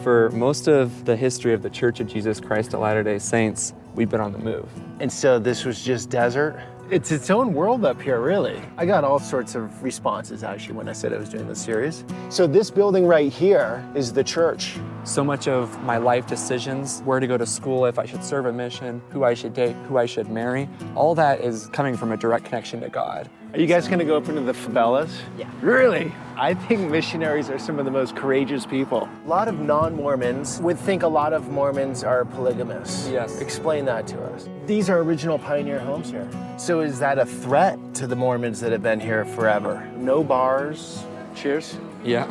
for most of the history of the Church of Jesus Christ of Latter-day Saints, we've been on the move. And so this was just desert? It's its own world up here, really. I got all sorts of responses, actually, when I said I was doing this series. So this building right here is the church. So much of my life decisions, where to go to school, if I should serve a mission, who I should date, who I should marry, all that is coming from a direct connection to God. Are you guys gonna go up into the favelas? Yeah. Really? I think missionaries are some of the most courageous people. A lot of non-Mormons would think a lot of Mormons are polygamous. Yes. Explain that to us. These are original pioneer homes here. So is that a threat to the Mormons that have been here forever? No bars? Cheers. Yeah.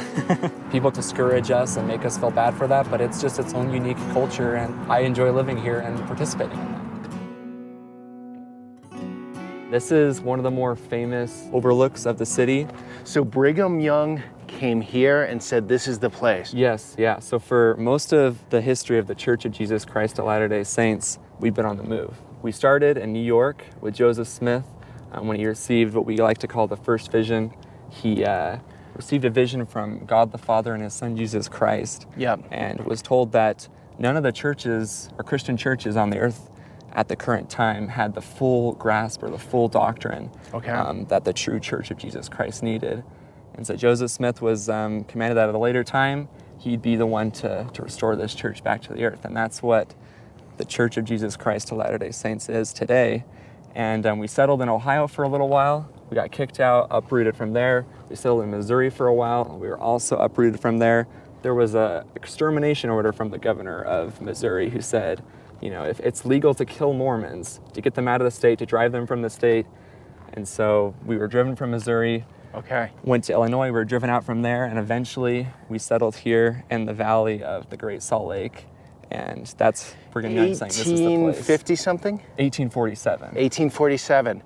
People discourage us and make us feel bad for that, but it's just its own unique culture, and I enjoy living here and participating in that. This is one of the more famous overlooks of the city. So Brigham Young came here and said, this is the place. Yes, yeah. So for most of the history of the Church of Jesus Christ of Latter-day Saints, we've been on the move. We started in New York with Joseph Smith. When he received what we like to call the first vision, he received a vision from God the Father and his son Jesus Christ. Yep. And was told that none of the churches or Christian churches on the earth at the current time had the full grasp or the full doctrine that the true Church of Jesus Christ needed. And so Joseph Smith was commanded that at a later time, he'd be the one to restore this church back to the earth. And that's what the Church of Jesus Christ of Latter-day Saints is today. And we settled in Ohio for a little while. We got kicked out, uprooted from there. We settled in Missouri for a while. We were also uprooted from there. There was an extermination order from the governor of Missouri who said, you know, if it's legal to kill Mormons, to get them out of the state, to drive them from the state. And so we were driven from Missouri, went to Illinois, we were driven out from there, and eventually we settled here in the valley of the Great Salt Lake. And that's Brigham Young saying this is the place. 1850 something? 1847. 1847.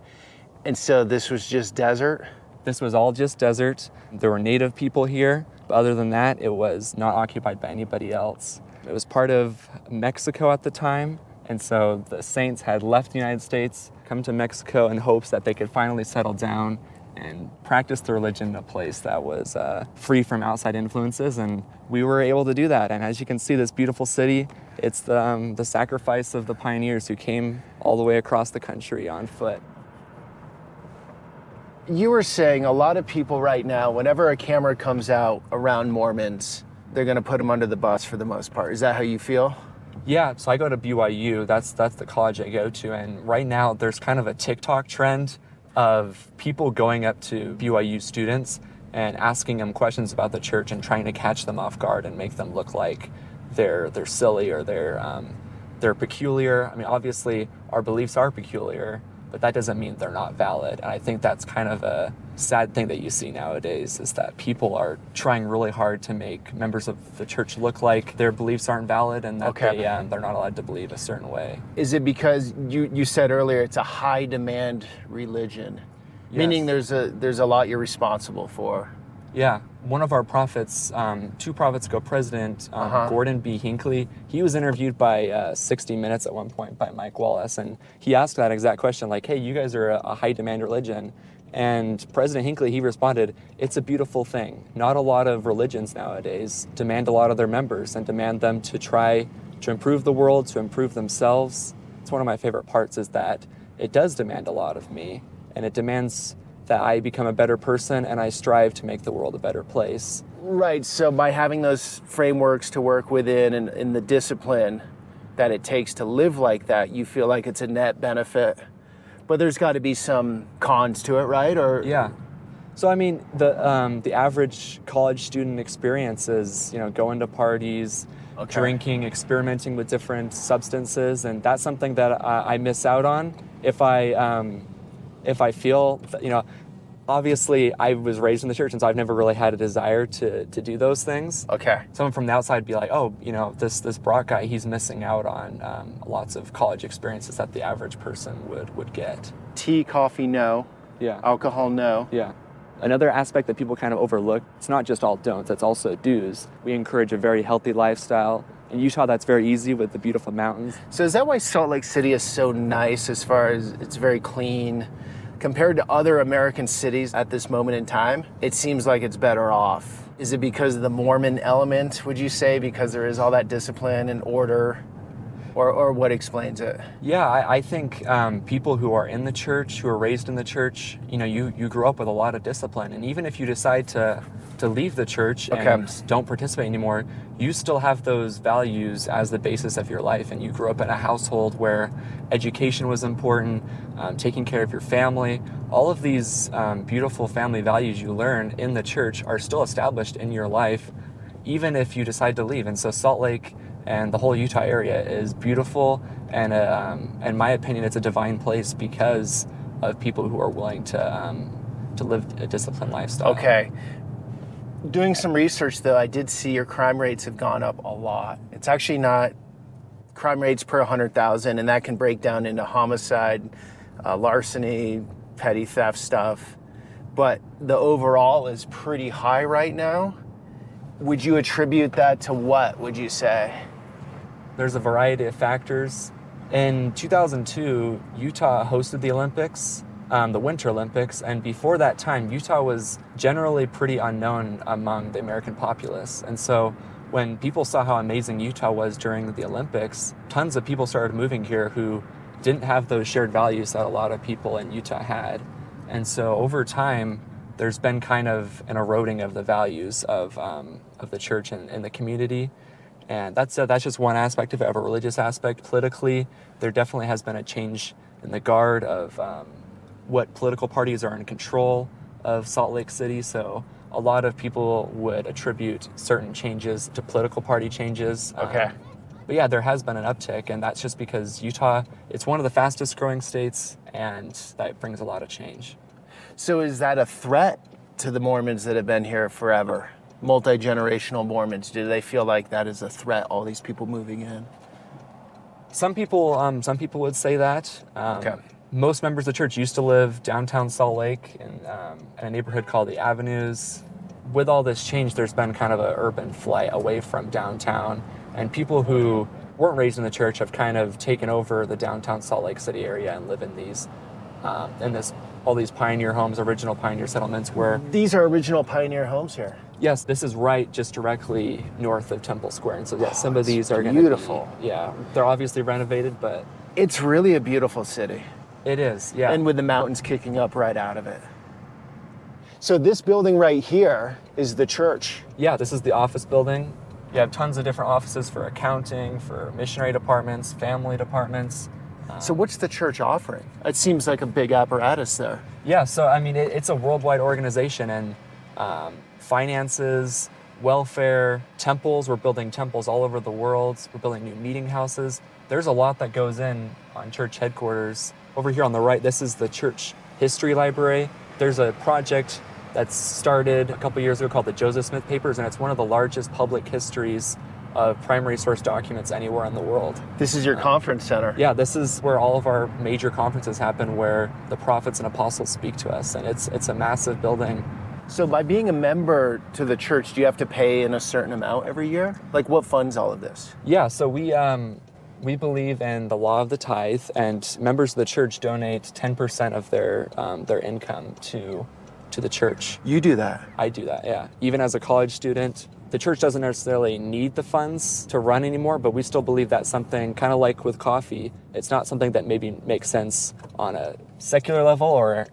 And so this was just desert? This was all just desert. There were native people here, but other than that, it was not occupied by anybody else. It was part of Mexico at the time, and so the Saints had left the United States, come to Mexico in hopes that they could finally settle down and practice the religion in a place that was free from outside influences, and we were able to do that. And as you can see, this beautiful city, it's the sacrifice of the pioneers who came all the way across the country on foot. You were saying a lot of people right now, whenever a camera comes out around Mormons, they're going to put them under the bus for the most part. Is that how you feel? Yeah, so I go to BYU. That's the college I go to. And right now there's kind of a TikTok trend of people going up to BYU students and asking them questions about the church and trying to catch them off guard and make them look like they're silly or they're peculiar. I mean, obviously our beliefs are peculiar, but that doesn't mean they're not valid. And I think that's kind of a sad thing that you see nowadays, is that people are trying really hard to make members of the church look like their beliefs aren't valid and that they're not allowed to believe a certain way. Is it because you said earlier it's a high demand religion, meaning there's a lot you're responsible for? Yeah, one of our prophets, 2 prophets ago, President Gordon B. Hinckley, he was interviewed by 60 Minutes at one point by Mike Wallace, and he asked that exact question, like, hey, you guys are a high-demand religion. And President Hinckley, he responded, it's a beautiful thing. Not a lot of religions nowadays demand a lot of their members and demand them to try to improve the world, to improve themselves. It's one of my favorite parts, is that it does demand a lot of me, and it demands that I become a better person and I strive to make the world a better place. Right, so by having those frameworks to work within and the discipline that it takes to live like that, you feel like it's a net benefit. But there's got to be some cons to it, right? Or yeah. So I mean, the average college student experience is, you know, going to parties, drinking, experimenting with different substances, and that's something that I miss out on if I feel, you know, obviously I was raised in the church, and so I've never really had a desire to do those things. Okay. Someone from the outside would be like, oh, you know, this Brock guy, he's missing out on lots of college experiences that the average person would get. Tea, coffee, no. Yeah. Alcohol, no. Yeah. Another aspect that people kind of overlook, it's not just all don'ts, it's also do's. We encourage a very healthy lifestyle. In Utah, that's very easy with the beautiful mountains. So is that why Salt Lake City is so nice, as far as it's very clean? Compared to other American cities at this moment in time, it seems like it's better off. Is it because of the Mormon element, would you say, because there is all that discipline and order, or what explains it? Yeah, I think people who are in the church, who are raised in the church, you grew up with a lot of discipline. And even if you decide to leave the church and don't participate anymore, you still have those values as the basis of your life. And you grew up in a household where education was important, taking care of your family. All of these beautiful family values you learn in the church are still established in your life, even if you decide to leave. And so Salt Lake and the whole Utah area is beautiful, and in my opinion, it's a divine place because of people who are willing to live a disciplined lifestyle. Okay. Doing some research, though, I did see your crime rates have gone up a lot. It's actually not crime rates per 100,000, and that can break down into homicide, larceny, petty theft stuff. But the overall is pretty high right now. Would you attribute that to what, would you say? There's a variety of factors. In 2002, Utah hosted the Olympics, the Winter Olympics, and before that time, Utah was generally pretty unknown among the American populace. And so when people saw how amazing Utah was during the Olympics, tons of people started moving here who didn't have those shared values that a lot of people in Utah had. And so over time, there's been kind of an eroding of the values of the church and the community. And that's just one aspect of it, of a religious aspect. Politically, there definitely has been a change in the guard of what political parties are in control of Salt Lake City. So a lot of people would attribute certain changes to political party changes. Okay. But yeah, there has been an uptick, and that's just because Utah, it's one of the fastest growing states, and that brings a lot of change. So is that a threat to the Mormons that have been here forever? Multi-generational Mormons, do they feel like that is a threat, all these people moving in? Some people would say that. Okay. Most members of the church used to live downtown Salt Lake in a neighborhood called the Avenues. With all this change, there's been kind of an urban flight away from downtown, and people who weren't raised in the church have kind of taken over the downtown Salt Lake City area and live in all these pioneer homes, original pioneer settlements where... These are original pioneer homes here? Yes, this is right just directly north of Temple Square. And so yeah, some of these are going to be... Beautiful. Yeah, they're obviously renovated, but... It's really a beautiful city. It is, yeah. And with the mountains kicking up right out of it. So this building right here is the church. Yeah, this is the office building. You have tons of different offices for accounting, for missionary departments, family departments. So what's the church offering? It seems like a big apparatus there. Yeah, so I mean, it's a worldwide organization, and finances, welfare, temples. We're building temples all over the world. We're building new meeting houses. There's a lot that goes in on church headquarters. Over here on the right, this is the church history library. There's a project that started a couple years ago called the Joseph Smith Papers, and it's one of the largest public histories of primary source documents anywhere in the world. This is your conference center. Yeah, this is where all of our major conferences happen, where the prophets and apostles speak to us, and it's a massive building. So by being a member to the church, do you have to pay in a certain amount every year? Like what funds all of this? Yeah, so we believe in the law of the tithe, and members of the church donate 10% of their income to the church. You do that? I do that, yeah. Even as a college student, the church doesn't necessarily need the funds to run anymore, but we still believe that's something, kind of like with coffee, it's not something that maybe makes sense on a secular level or,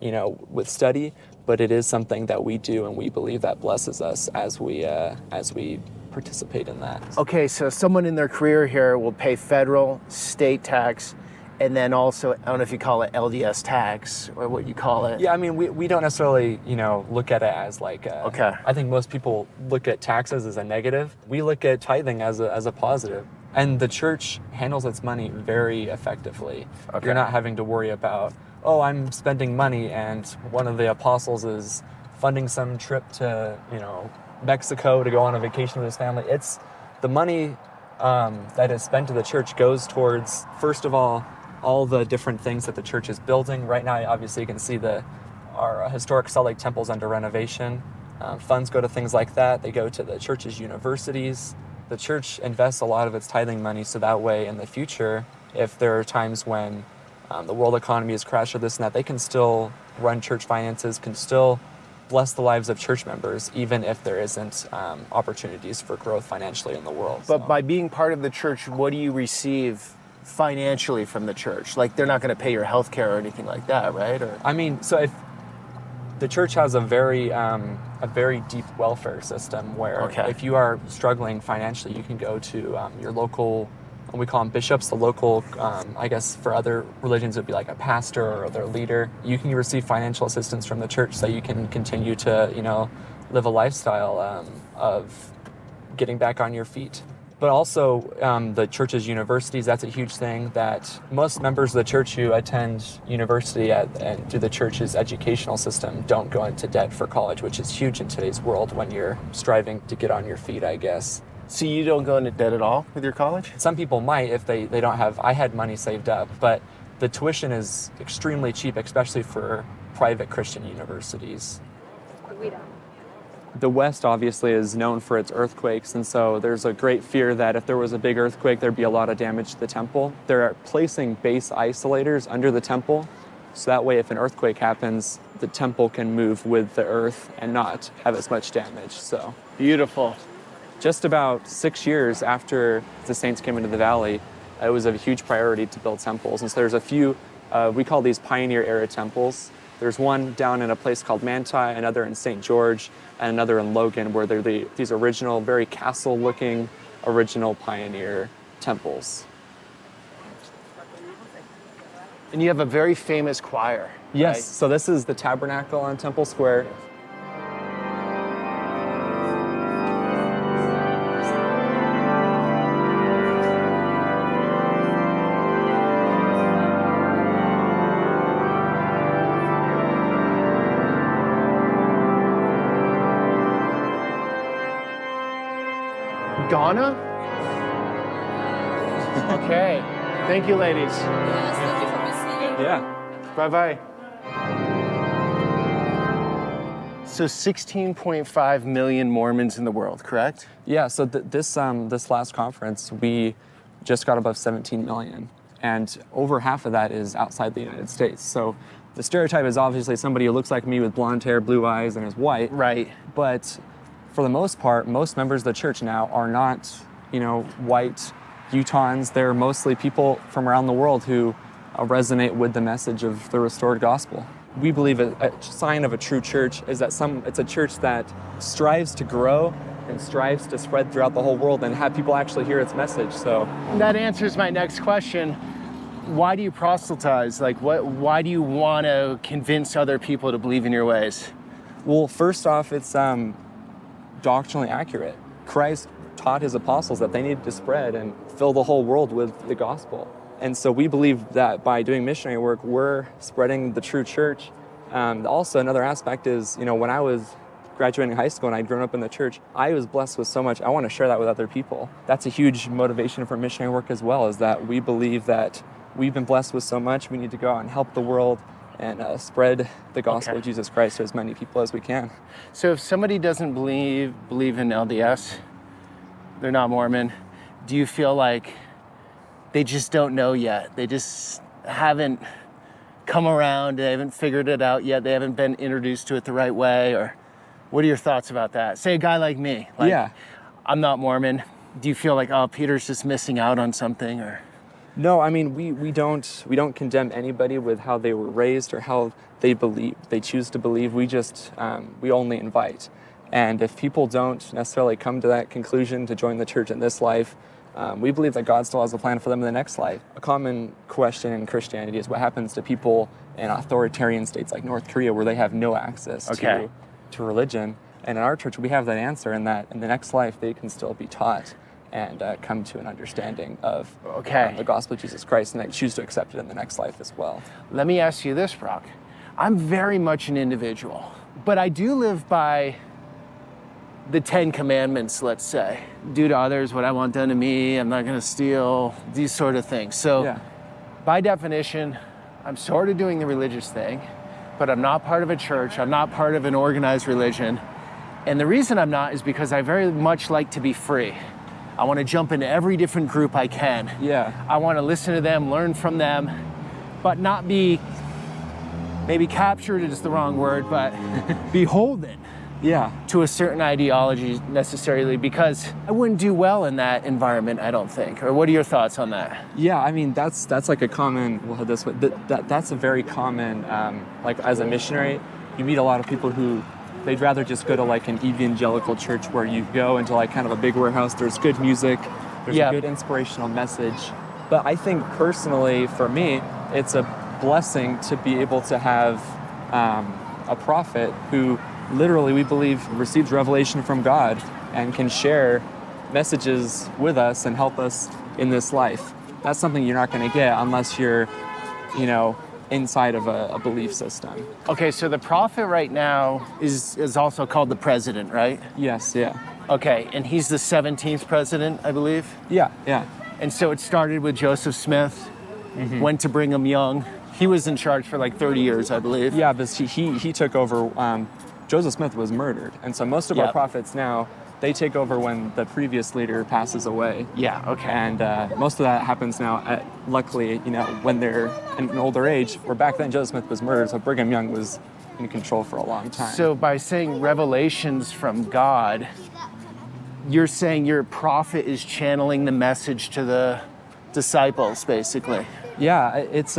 with study, but it is something that we do, and we believe that blesses us as we participate in that. Okay, so someone in their career here will pay federal, state tax, and then also, I don't know if you call it LDS tax or what you call it. Yeah, I mean, we don't necessarily, look at it as like okay. I think most people look at taxes as a negative. We look at tithing as a positive. And the church handles its money very effectively. Okay. You're not having to worry about, I'm spending money and one of the apostles is funding some trip to, Mexico to go on a vacation with his family. It's the money that is spent to the church goes towards, first of all the different things that the church is building. Right now, obviously, you can see our historic Salt Lake temple's under renovation. Funds go to things like that. They go to the church's universities. The church invests a lot of its tithing money so that way in the future, if there are times when the world economy is crashed or this and that, they can still run church finances can still bless the lives of church members, even if there isn't opportunities for growth financially in the world. But by being part of the church, what do you receive financially from the church? Like, they're not going to pay your health care or anything like that, right? Or I mean, so if the church has a very deep welfare system where if you are struggling financially, you can go to your local, we call them bishops, the local, I guess for other religions it would be like a pastor or their leader. You can receive financial assistance from the church so you can continue to, live a lifestyle of getting back on your feet. But also the church's universities, that's a huge thing, that most members of the church who attend university and do the church's educational system don't go into debt for college, which is huge in today's world when you're striving to get on your feet, I guess. So you don't go into debt at all with your college? Some people might if they don't have, I had money saved up, but the tuition is extremely cheap, especially for private Christian universities. The West obviously is known for its earthquakes, and so there's a great fear that if there was a big earthquake, there'd be a lot of damage to the temple. They're placing base isolators under the temple, so that way if an earthquake happens, the temple can move with the earth and not have as much damage. So beautiful. Just about 6 years after the saints came into the valley, it was a huge priority to build temples. And so there's a few, we call these pioneer era temples. There's one down in a place called Manti, another in St. George, and another in Logan, where they're these original, very castle-looking, original pioneer temples. And you have a very famous choir. Yes, right? So this is the Tabernacle on Temple Square. Ghana? Okay. Thank you, ladies. Yes, thank you for listening. Yeah. Bye-bye. So 16.5 million Mormons in the world, correct? Yeah, so this last conference, we just got above 17 million. And over half of that is outside the United States. So the stereotype is obviously somebody who looks like me with blonde hair, blue eyes, and is white. Right. But for the most part, most members of the church now are not, white Utahns. They're mostly people from around the world who resonate with the message of the restored gospel. We believe a sign of a true church is that it's a church that strives to grow and strives to spread throughout the whole world and have people actually hear its message. So that answers my next question. Why do you proselytize? Why do you want to convince other people to believe in your ways? Well, first off, it's doctrinally accurate. Christ taught his apostles that they needed to spread and fill the whole world with the gospel. And so we believe that by doing missionary work, we're spreading the true church. Also, another aspect is, when I was graduating high school and I'd grown up in the church, I was blessed with so much. I want to share that with other people. That's a huge motivation for missionary work as well, is that we believe that we've been blessed with so much. We need to go out and help the world and spread the gospel of Jesus Christ to as many people as we can. So if somebody doesn't believe in LDS, they're not Mormon, do you feel like they just don't know yet? They just haven't come around, they haven't figured it out yet, they haven't been introduced to it the right way? Or what are your thoughts about that? Say a guy like me, I'm not Mormon. Do you feel like, oh, Peter's just missing out on something? Or no, I mean, we don't condemn anybody with how they were raised or how they believe, they choose to believe. We just, we only invite. And if people don't necessarily come to that conclusion to join the church in this life, we believe that God still has a plan for them in the next life. A common question in Christianity is what happens to people in authoritarian states like North Korea where they have no access to religion. And in our church, we have that answer in that in the next life, they can still be taught and come to an understanding of the gospel of Jesus Christ, and they choose to accept it in the next life as well. Let me ask you this, Brock. I'm very much an individual, but I do live by the 10 Commandments, let's say. Do to others what I want done to me, I'm not gonna steal, these sort of things. So by definition, I'm sort of doing the religious thing, but I'm not part of a church, I'm not part of an organized religion. And the reason I'm not is because I very much like to be free. I want to jump into every different group I can. Yeah. I want to listen to them, learn from them, but not be maybe captured is the wrong word, but beholden to a certain ideology necessarily, because I wouldn't do well in that environment, I don't think. Or what are your thoughts on that? Yeah, I mean, that's like a common, we'll head this way, that's a very common, like as a missionary, you meet a lot of people who, they'd rather just go to like an evangelical church where you go into like kind of a big warehouse, there's good music, there's a good inspirational message. But I think personally, for me, it's a blessing to be able to have a prophet who literally, we believe, receives revelation from God and can share messages with us and help us in this life. That's something you're not going to get unless you're, inside of a belief system. Okay, so the prophet right now is also called the president, right? Yes, yeah. Okay, and he's the 17th president, I believe? Yeah. And so it started with Joseph Smith, went to Brigham Young. He was in charge for like 30 years, I believe. Yeah, but he took over. Joseph Smith was murdered. And so most of our prophets now, they take over when the previous leader passes away. Yeah, okay. And most of that happens now, luckily, when they're in an older age. Where back then Joseph Smith was murdered, so Brigham Young was in control for a long time. So by saying revelations from God, you're saying your prophet is channeling the message to the disciples, basically. Yeah, it's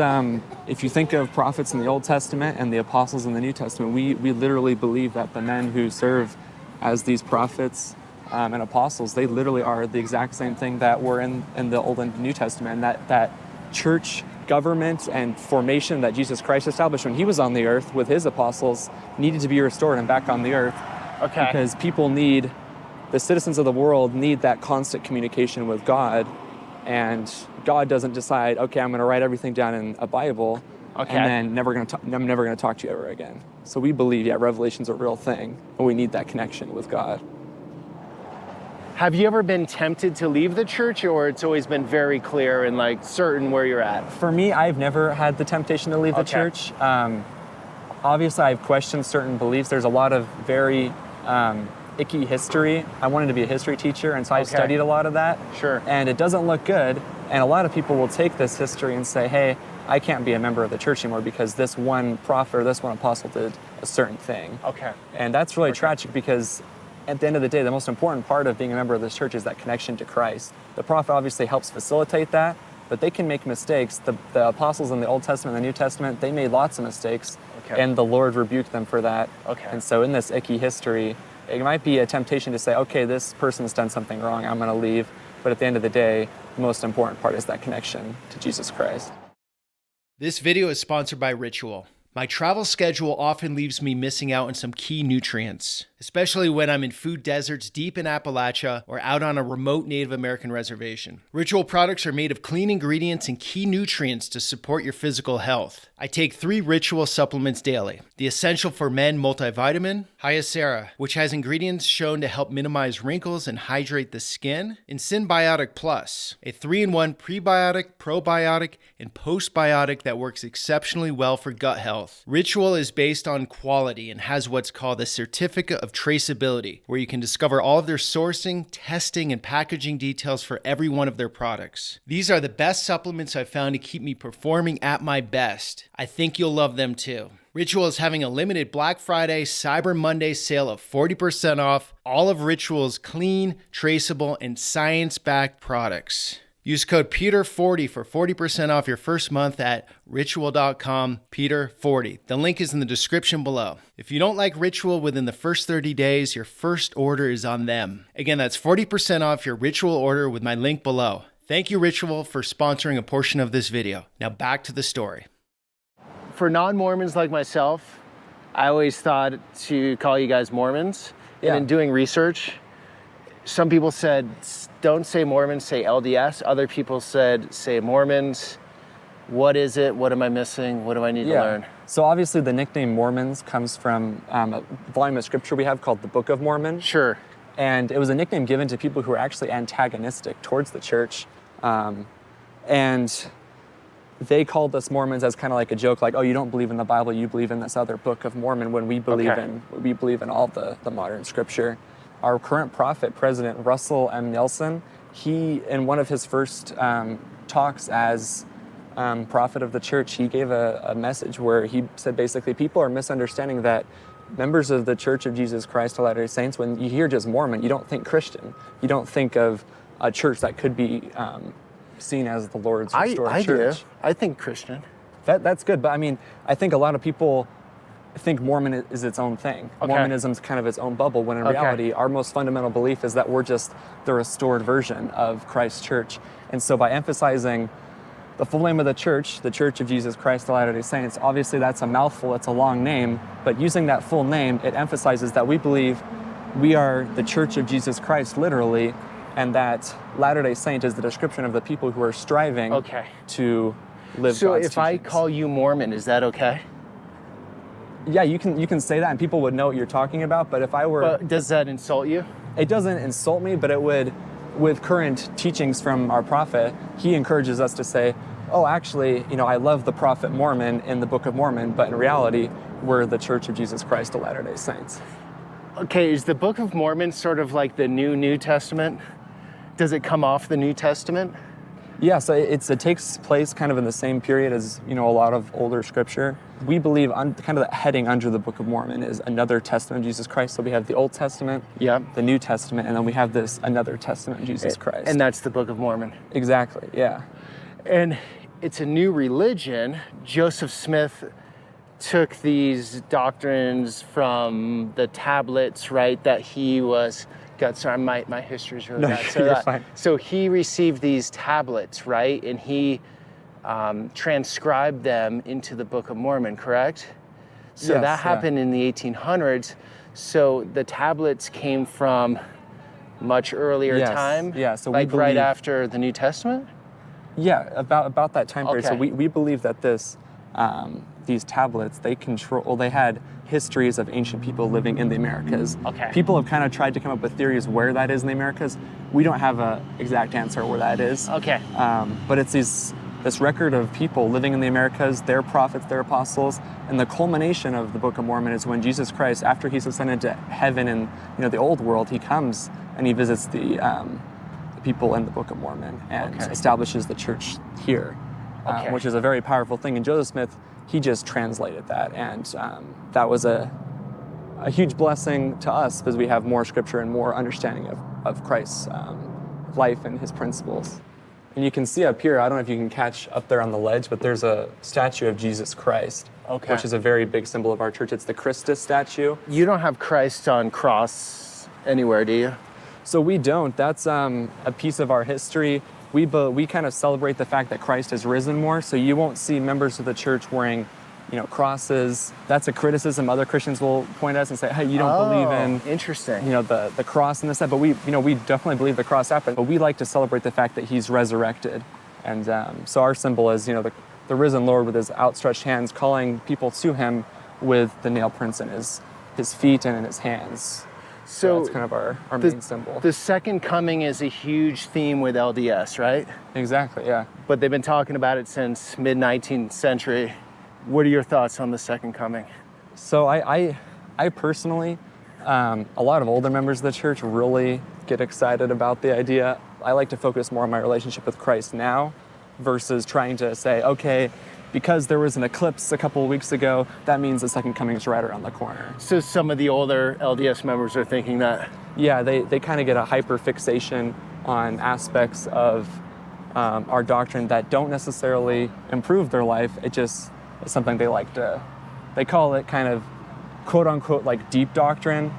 if you think of prophets in the Old Testament and the apostles in the New Testament, we literally believe that the men who serve as these prophets and apostles, they literally are the exact same thing that were in the Old and New Testament. And that church government and formation that Jesus Christ established when he was on the earth with his apostles needed to be restored and back on the earth. Okay. Because the citizens of the world need that constant communication with God. And God doesn't decide, okay, I'm going to write everything down in a Bible, and then I'm never going to talk to you ever again. So we believe, Revelation's a real thing, and we need that connection with God. Have you ever been tempted to leave the church, or it's always been very clear and like certain where you're at? For me, I've never had the temptation to leave the church. Obviously, I've questioned certain beliefs. There's a lot of very icky history. I wanted to be a history teacher, and so I've studied a lot of that. Sure. And it doesn't look good. And a lot of people will take this history and say, hey, I can't be a member of the church anymore because this one prophet or this one apostle did a certain thing. Okay. And that's really tragic because at the end of the day, the most important part of being a member of this church is that connection to Christ. The prophet obviously helps facilitate that, but they can make mistakes. The apostles in the Old Testament and the New Testament, they made lots of mistakes, and the Lord rebuked them for that. Okay. And so in this icky history, it might be a temptation to say, okay, this person's done something wrong, I'm going to leave. But at the end of the day, the most important part is that connection to Jesus Christ. This video is sponsored by Ritual. My travel schedule often leaves me missing out on some key nutrients, especially when I'm in food deserts deep in Appalachia or out on a remote Native American reservation. Ritual products are made of clean ingredients and key nutrients to support your physical health. I take 3 Ritual supplements daily. The Essential for Men multivitamin, Hyacera, which has ingredients shown to help minimize wrinkles and hydrate the skin, and Synbiotic Plus, a 3-in-1 prebiotic, probiotic, and postbiotic that works exceptionally well for gut health. Ritual is based on quality and has what's called a certificate of traceability, where you can discover all of their sourcing, testing, and packaging details for every one of their products. These are the best supplements I've found to keep me performing at my best. I think you'll love them too. Ritual is having a limited Black Friday, Cyber Monday sale of 40% off all of Ritual's clean, traceable, and science-backed products. Use code PETER40 for 40% off your first month at ritual.com, PETER40. The link is in the description below. If you don't like Ritual within the first 30 days, your first order is on them. Again, that's 40% off your Ritual order with my link below. Thank you, Ritual, for sponsoring a portion of this video. Now back to the story. For non-Mormons like myself, I always thought to call you guys Mormons. Yeah. And in doing research, some people said, don't say Mormons, say LDS. Other people said, say Mormons. What is it? What am I missing? What do I need to learn? So obviously the nickname Mormons comes from a volume of scripture we have called the Book of Mormon. Sure. And it was a nickname given to people who were actually antagonistic towards the church. And they called us Mormons as kind of like a joke, like, oh, you don't believe in the Bible, you believe in this other Book of Mormon, when we believe in all the modern scripture. Our current prophet, President Russell M. Nelson, he, in one of his first talks as prophet of the church, he gave a message where he said basically people are misunderstanding that members of the Church of Jesus Christ of Latter-day Saints, when you hear just Mormon, you don't think Christian. You don't think of a church that could be seen as the Lord's restored church. I do. I think Christian. That's good, but I mean, I think a lot of people think Mormon is its own thing. Okay. Mormonism's kind of its own bubble, when in reality, our most fundamental belief is that we're just the restored version of Christ's church. And so by emphasizing the full name of the Church of Jesus Christ of Latter-day Saints, obviously that's a mouthful, it's a long name, but using that full name, it emphasizes that we believe we are the Church of Jesus Christ, literally, and that Latter-day Saint is the description of the people who are striving to live So God's if I teachings. call you Mormon, is that okay? Yeah, you can say that and people would know what you're talking about, but if I were... But does that insult you? It doesn't insult me, but it would, with current teachings from our prophet, he encourages us to say, oh, actually, I love the prophet Mormon in the Book of Mormon, but in reality, we're the Church of Jesus Christ of Latter-day Saints. Okay, is the Book of Mormon sort of like the New Testament? Does it come off the New Testament? Yeah, so it takes place kind of in the same period as, a lot of older scripture. We believe kind of the heading under the Book of Mormon is another testament of Jesus Christ. So we have the Old Testament, the New Testament, and then we have this another testament of Jesus Christ. And that's the Book of Mormon. Exactly, yeah. And it's a new religion. Joseph Smith took these doctrines from the tablets, right, that he was... God, sorry, my history's really bad. So, you're fine. So he received these tablets, right, and he transcribed them into the Book of Mormon, correct? So Yes, that happened in the 1800s. So the tablets came from much earlier time? Yeah, so like we right believe, after the New Testament? Yeah, about that time period. Okay. So we believe that these tablets, they had histories of ancient people living in the Americas. Okay. People have kind of tried to come up with theories where that is in the Americas. We don't have an exact answer where that is. Okay. But it's this record of people living in the Americas, their prophets, their apostles, and the culmination of the Book of Mormon is when Jesus Christ, after he's ascended to heaven in the old world, he comes and he visits the people in the Book of Mormon and establishes the church here, which is a very powerful thing. And Joseph Smith, he just translated that, and that was a huge blessing to us because we have more scripture and more understanding of Christ's life and his principles. And you can see up here, I don't know if you can catch up there on the ledge, but there's a statue of Jesus Christ, which is a very big symbol of our church. It's the Christus statue. You don't have Christ on cross anywhere, do you? So we don't. That's a piece of our history. We kind of celebrate the fact that Christ has risen more, so you won't see members of the church wearing, crosses. That's a criticism other Christians will point at us and say, hey, you don't believe in interesting. The cross and this, that. But we definitely believe the cross happened. But we like to celebrate the fact that he's resurrected. And so our symbol is, the risen Lord with his outstretched hands calling people to him with the nail prints in his feet and in his hands. So that's kind of our main symbol. The second coming is a huge theme with LDS, right? Exactly, yeah. But they've been talking about it since mid-19th century. What are your thoughts on the second coming? So I personally, a lot of older members of the church really get excited about the idea. I like to focus more on my relationship with Christ now versus trying to say, okay, because there was an eclipse a couple of weeks ago, that means the second coming is right around the corner. So some of the older LDS members are thinking that? Yeah, they kind of get a hyper fixation on aspects of our doctrine that don't necessarily improve their life. It just is something they call it kind of quote unquote like deep doctrine,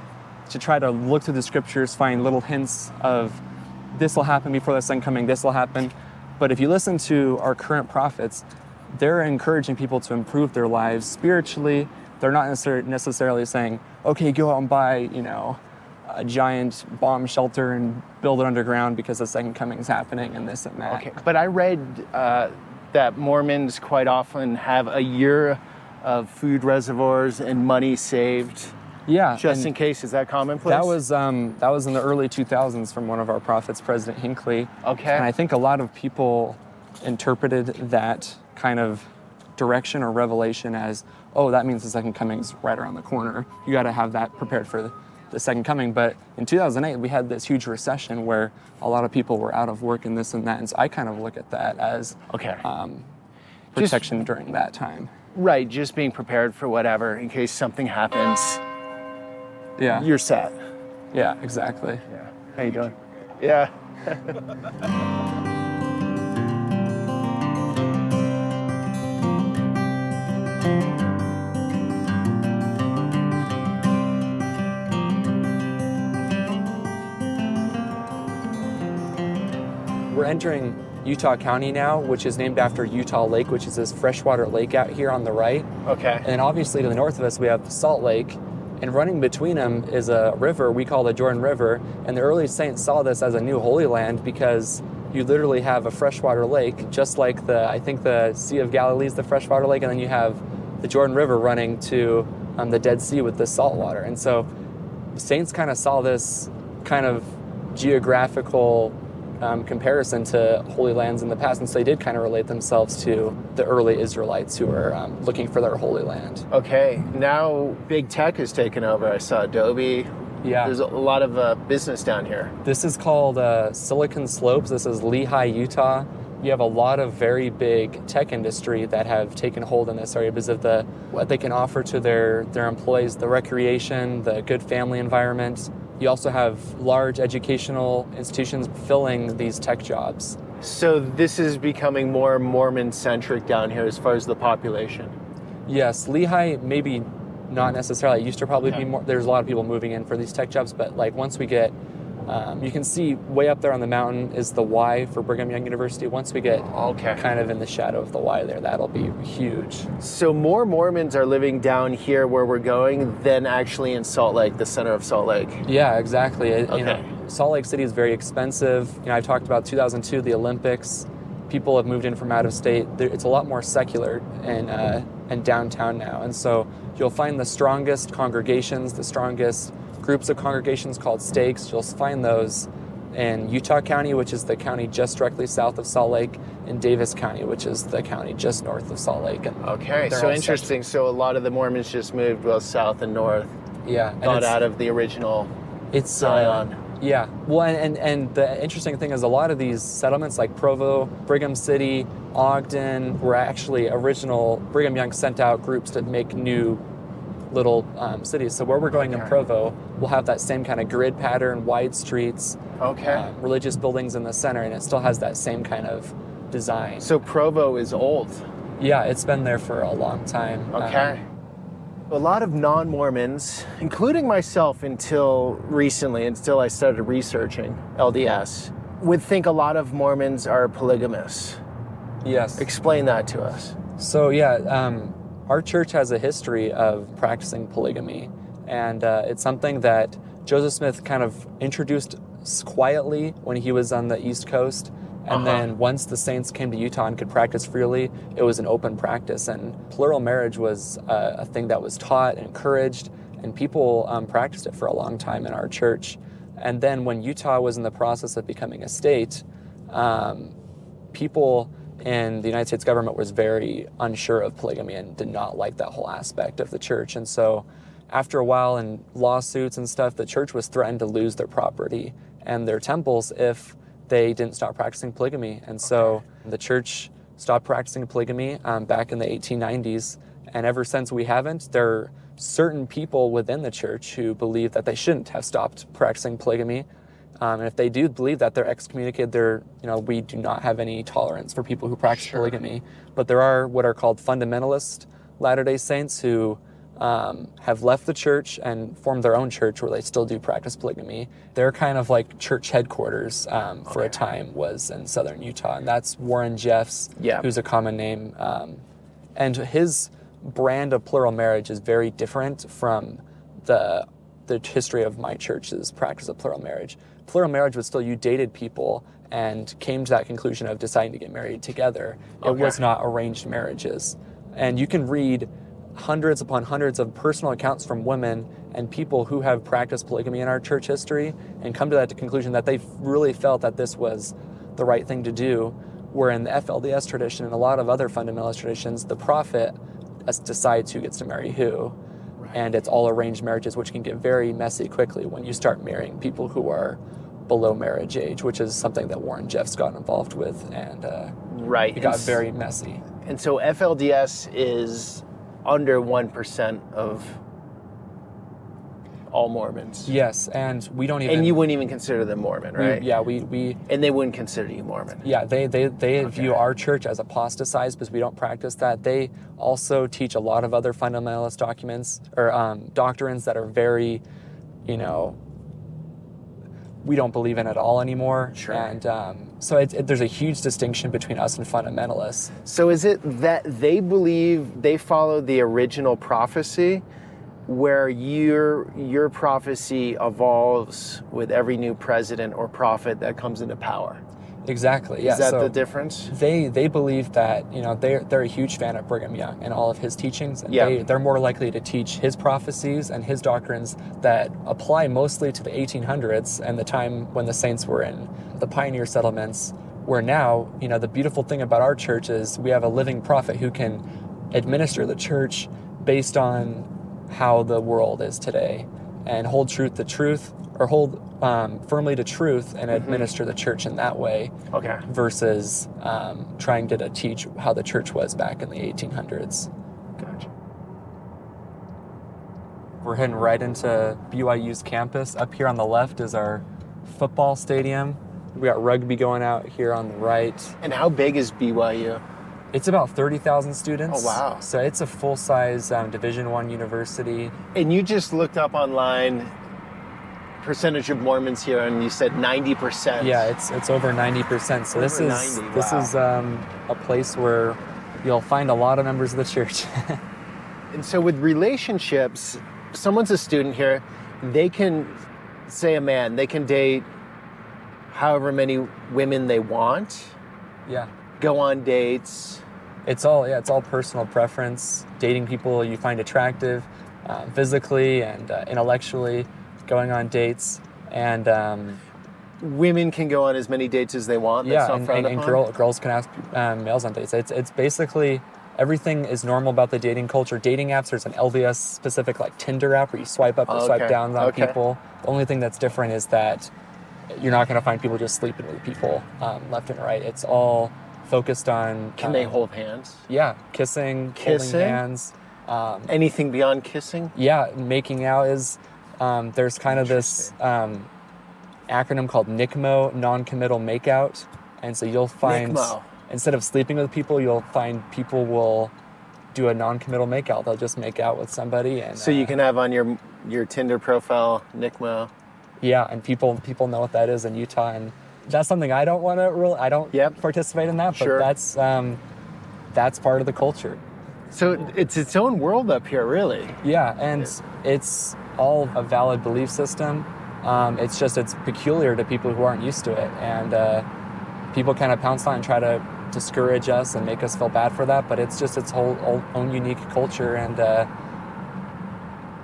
to try to look through the scriptures, find little hints of this will happen before the second coming, this will happen. But if you listen to our current prophets, they're encouraging people to improve their lives spiritually. They're not necessarily saying, okay, go out and buy, a giant bomb shelter and build it underground because the second coming is happening and this and that. Okay, but I read that Mormons quite often have a year of food reservoirs and money saved. Yeah. Just in case, is that commonplace? That was in the early 2000s from one of our prophets, President Hinckley. Okay. And I think a lot of people interpreted that kind of direction or revelation as, oh, that means the second coming's right around the corner. You got to have that prepared for the second coming. But in 2008, we had this huge recession where a lot of people were out of work and this and that. And so I kind of look at that as, protection during that time. Right, just being prepared for whatever in case something happens. Yeah. You're set. Yeah, exactly. Yeah. How you doing? Yeah. We're entering Utah County now, which is named after Utah Lake, which is this freshwater lake out here on the right. Okay. And then obviously to the north of us, we have Salt Lake. And running between them is a river we call the Jordan River. And the early saints saw this as a new holy land because you literally have a freshwater lake, just like I think the Sea of Galilee is the freshwater lake, and then you have the Jordan River running to the Dead Sea with the salt water. And so the saints kind of saw this kind of geographical comparison to holy lands in the past, and so they did kind of relate themselves to the early Israelites who were looking for their holy land. Okay, now big tech has taken over. I saw Adobe. Yeah. There's a lot of business down here. This is called Silicon Slopes. This is Lehi, Utah. You have a lot of very big tech industry that have taken hold in this area because of what they can offer to their employees, the recreation, the good family environment. You also have large educational institutions filling these tech jobs. So this is becoming more Mormon-centric down here as far as the population. Yes, Lehi maybe not necessarily. It used to probably be more. There's a lot of people moving in for these tech jobs, but like once we get, you can see way up there on the mountain is the Y for Brigham Young University. Once we get kind of in the shadow of the Y there, that'll be huge. So more Mormons are living down here where we're going than actually in Salt Lake, the center of Salt Lake. Yeah, exactly. Okay. You know, Salt Lake City is very expensive. You know, I talked about 2002, the Olympics. People have moved in from out of state. It's a lot more secular in downtown now. And so you'll find the strongest congregations, the strongest groups of congregations called stakes. You'll find those in Utah County, which is the county just directly south of Salt Lake, and Davis County, which is the county just north of Salt Lake. And okay, so interesting. So a lot of the Mormons just moved both south and north. Yeah. Got out of the original Zion. Yeah. Well, and the interesting thing is a lot of these settlements like Provo, Brigham City, Ogden were actually original. Brigham Young sent out groups to make new little cities. So where we're going in Provo, we'll have that same kind of grid pattern, wide streets, religious buildings in the center, and it still has that same kind of design. So Provo is old. Yeah, it's been there for a long time. Okay. A lot of non-Mormons, including myself until recently, until I started researching LDS, would think a lot of Mormons are polygamous. Yes. Explain that to us. So yeah, our church has a history of practicing polygamy, and it's something that Joseph Smith kind of introduced quietly when he was on the East Coast. And then once the saints came to Utah and could practice freely, it was an open practice. And plural marriage was a thing that was taught and encouraged, and people practiced it for a long time in our church. And then when Utah was in the process of becoming a state, people in the United States government was very unsure of polygamy and did not like that whole aspect of the church. And so after a while in lawsuits and stuff, the church was threatened to lose their property and their temples if they didn't stop practicing polygamy. And so the church stopped practicing polygamy back in the 1890s. And ever since we haven't. There are certain people within the church who believe that they shouldn't have stopped practicing polygamy. And if they do believe that, they're excommunicated. We do not have any tolerance for people who practice polygamy. But there are what are called fundamentalist Latter-day Saints who have left the church and formed their own church where they still do practice polygamy. They're kind of like church headquarters for a time was in southern Utah, and that's Warren Jeffs, who's a common name. And his brand of plural marriage is very different from the history of my church's practice of plural marriage. Plural marriage was still you dated people and came to that conclusion of deciding to get married together. It was not arranged marriages. And you can read hundreds upon hundreds of personal accounts from women and people who have practiced polygamy in our church history and come to that conclusion that they really felt that this was the right thing to do, where in the FLDS tradition and a lot of other fundamentalist traditions, the prophet decides who gets to marry who. And it's all arranged marriages, which can get very messy quickly when you start marrying people who are below marriage age, which is something that Warren Jeffs got involved with, and it got very messy. And so FLDS is under 1% of all Mormons. Yes, and we don't even... And you wouldn't even consider them Mormon, right? We And they wouldn't consider you Mormon. Yeah, they view our church as apostatized because we don't practice that. They also teach a lot of other fundamentalist doctrines that are very, we don't believe in at all anymore. Sure. And so there's a huge distinction between us and fundamentalists. So is it that they follow the original prophecy, where your prophecy evolves with every new president or prophet that comes into power? Exactly. Yeah. Is that the difference? They believe that they're a huge fan of Brigham Young and all of his teachings, and they're more likely to teach his prophecies and his doctrines that apply mostly to the 1800s and the time when the saints were in the pioneer settlements. Where now, the beautiful thing about our church is we have a living prophet who can administer the church based on how the world is today, and hold firmly to truth and administer the church in that way. Okay. Versus trying to teach how the church was back in the 1800s. Gotcha. We're heading right into BYU's campus. Up here on the left is our football stadium. We got rugby going out here on the right. And how big is BYU? It's about 30,000 students. Oh, wow. So it's a full-size Division I university. And you just looked up online percentage of Mormons here, and you said 90%. Yeah, it's over 90%. So this is a place where you'll find a lot of members of the church. And so with relationships, someone's a student here, they can, say a man, they can date however many women they want. Yeah. Go on dates. It's all personal preference. Dating people you find attractive, physically and intellectually, going on dates, and women can go on as many dates as they want. That's not frowned upon? Girls can ask males on dates. It's basically everything is normal about the dating culture. Dating apps, there's an LDS specific like Tinder app where you swipe up or swipe down on people. The only thing that's different is that you're not going to find people just sleeping with people left and right. It's all focused on... Can they hold hands? Yeah, kissing, holding hands. Anything beyond kissing? Yeah, making out is... there's kind of this acronym called NICMO, non-committal makeout. And so you'll find... NICMO. Instead of sleeping with people, you'll find people will do a non-committal makeout. They'll just make out with somebody. And so you can have on your Tinder profile, NICMO. Yeah, and people know what that is in Utah, and that's something I don't want to really. I don't participate in that, but that's part of the culture. So it's its own world up here, really. Yeah, and it's all a valid belief system. It's peculiar to people who aren't used to it, and people kind of pounce on and try to discourage us and make us feel bad for that. But it's just its whole own unique culture, and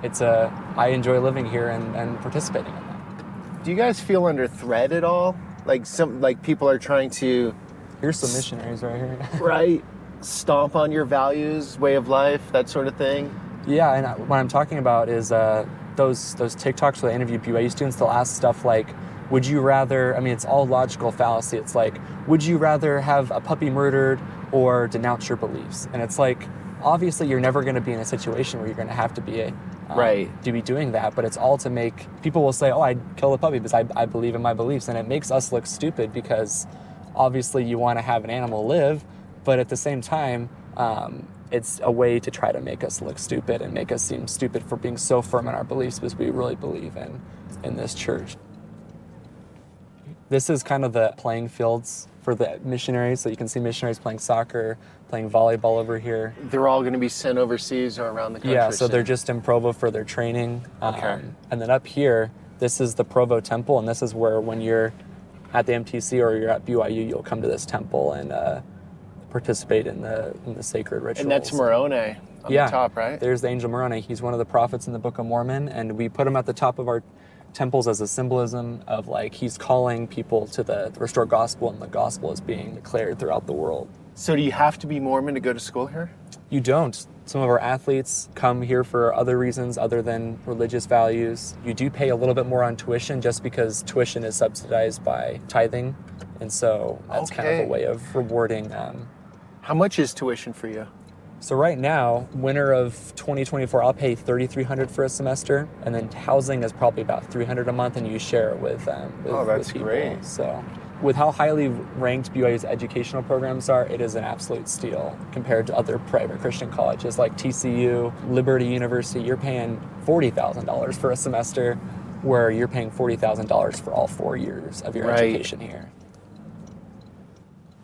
I enjoy living here and participating in that. Do you guys feel under threat at all? Like people are trying to... Here's some missionaries right here. Right. Stomp on your values, way of life, that sort of thing? Yeah, and what I'm talking about is those TikToks where they interview BYU students. They'll ask stuff like, would you rather... it's all logical fallacy. It's like, would you rather have a puppy murdered or denounce your beliefs? And it's like, obviously you're never going to be in a situation where you're going to have to be to be doing that, but it's all to make people will say, oh, I'd kill the puppy because I believe in my beliefs, and it makes us look stupid because obviously you want to have an animal live, but at the same time it's a way to try to make us look stupid and make us seem stupid for being so firm in our beliefs because we really believe in this church. This is kind of the playing fields for the missionaries, so you can see missionaries playing soccer, playing volleyball over here. They're all going to be sent overseas or around the country? Yeah, so they're just in Provo for their training. Okay. And then up here, this is the Provo Temple, and this is where when you're at the MTC or you're at BYU, you'll come to this temple and participate in the sacred rituals. And that's Moroni on the top, right? There's the angel Moroni. He's one of the prophets in the Book of Mormon, and we put him at the top of our temples as a symbolism of he's calling people to the restored gospel, and the gospel is being declared throughout the world. So do you have to be Mormon to go to school here? You don't. Some of our athletes come here for other reasons other than religious values. You do pay a little bit more on tuition just because tuition is subsidized by tithing, and so that's kind of a way of rewarding How much is tuition for you? So right now, winter of 2024, I'll pay $3,300 for a semester, and then housing is probably about $300 a month, and you share it with that's people. great. So with how highly ranked BYU's educational programs are, it is an absolute steal compared to other private Christian colleges like TCU, Liberty University. You're paying $40,000 for a semester, where you're paying $40,000 for all 4 years of your education here.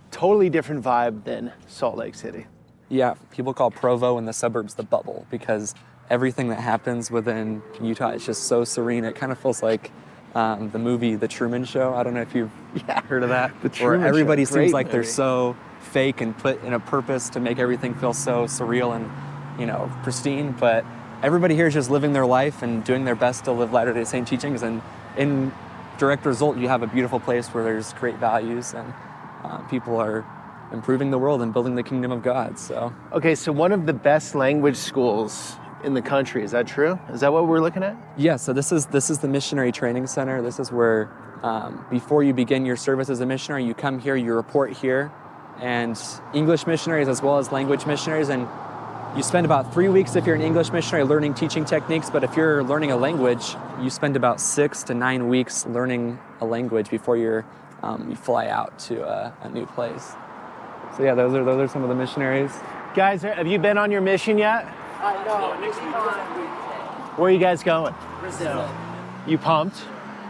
Totally different vibe than Salt Lake City. Yeah, people call Provo and the suburbs the bubble because everything that happens within Utah is just so serene. It kind of feels like the movie The Truman Show. I don't know if you've heard of that. The Truman Where everybody Show. Great seems like movie. they're so fake and put in a purpose to make everything feel so surreal and, pristine. But everybody here is just living their life and doing their best to live Latter-day Saint teachings. And in direct result, you have a beautiful place where there's great values and people are improving the world and building the kingdom of God. So Okay, so one of the best language schools in the country, is that true? Is that what we're looking at? yeah, so this is the Missionary Training Center. This is where before you begin your service as a missionary, you come here, you report here, and English missionaries as well as language missionaries, and you spend about 3 weeks if you're an English missionary learning teaching techniques, but if you're learning a language, you spend about 6 to 9 weeks learning a language before you fly out to a new place. So yeah, those are some of the missionaries. Guys, have you been on your mission yet? No, Where are you guys going? Brazil. You pumped?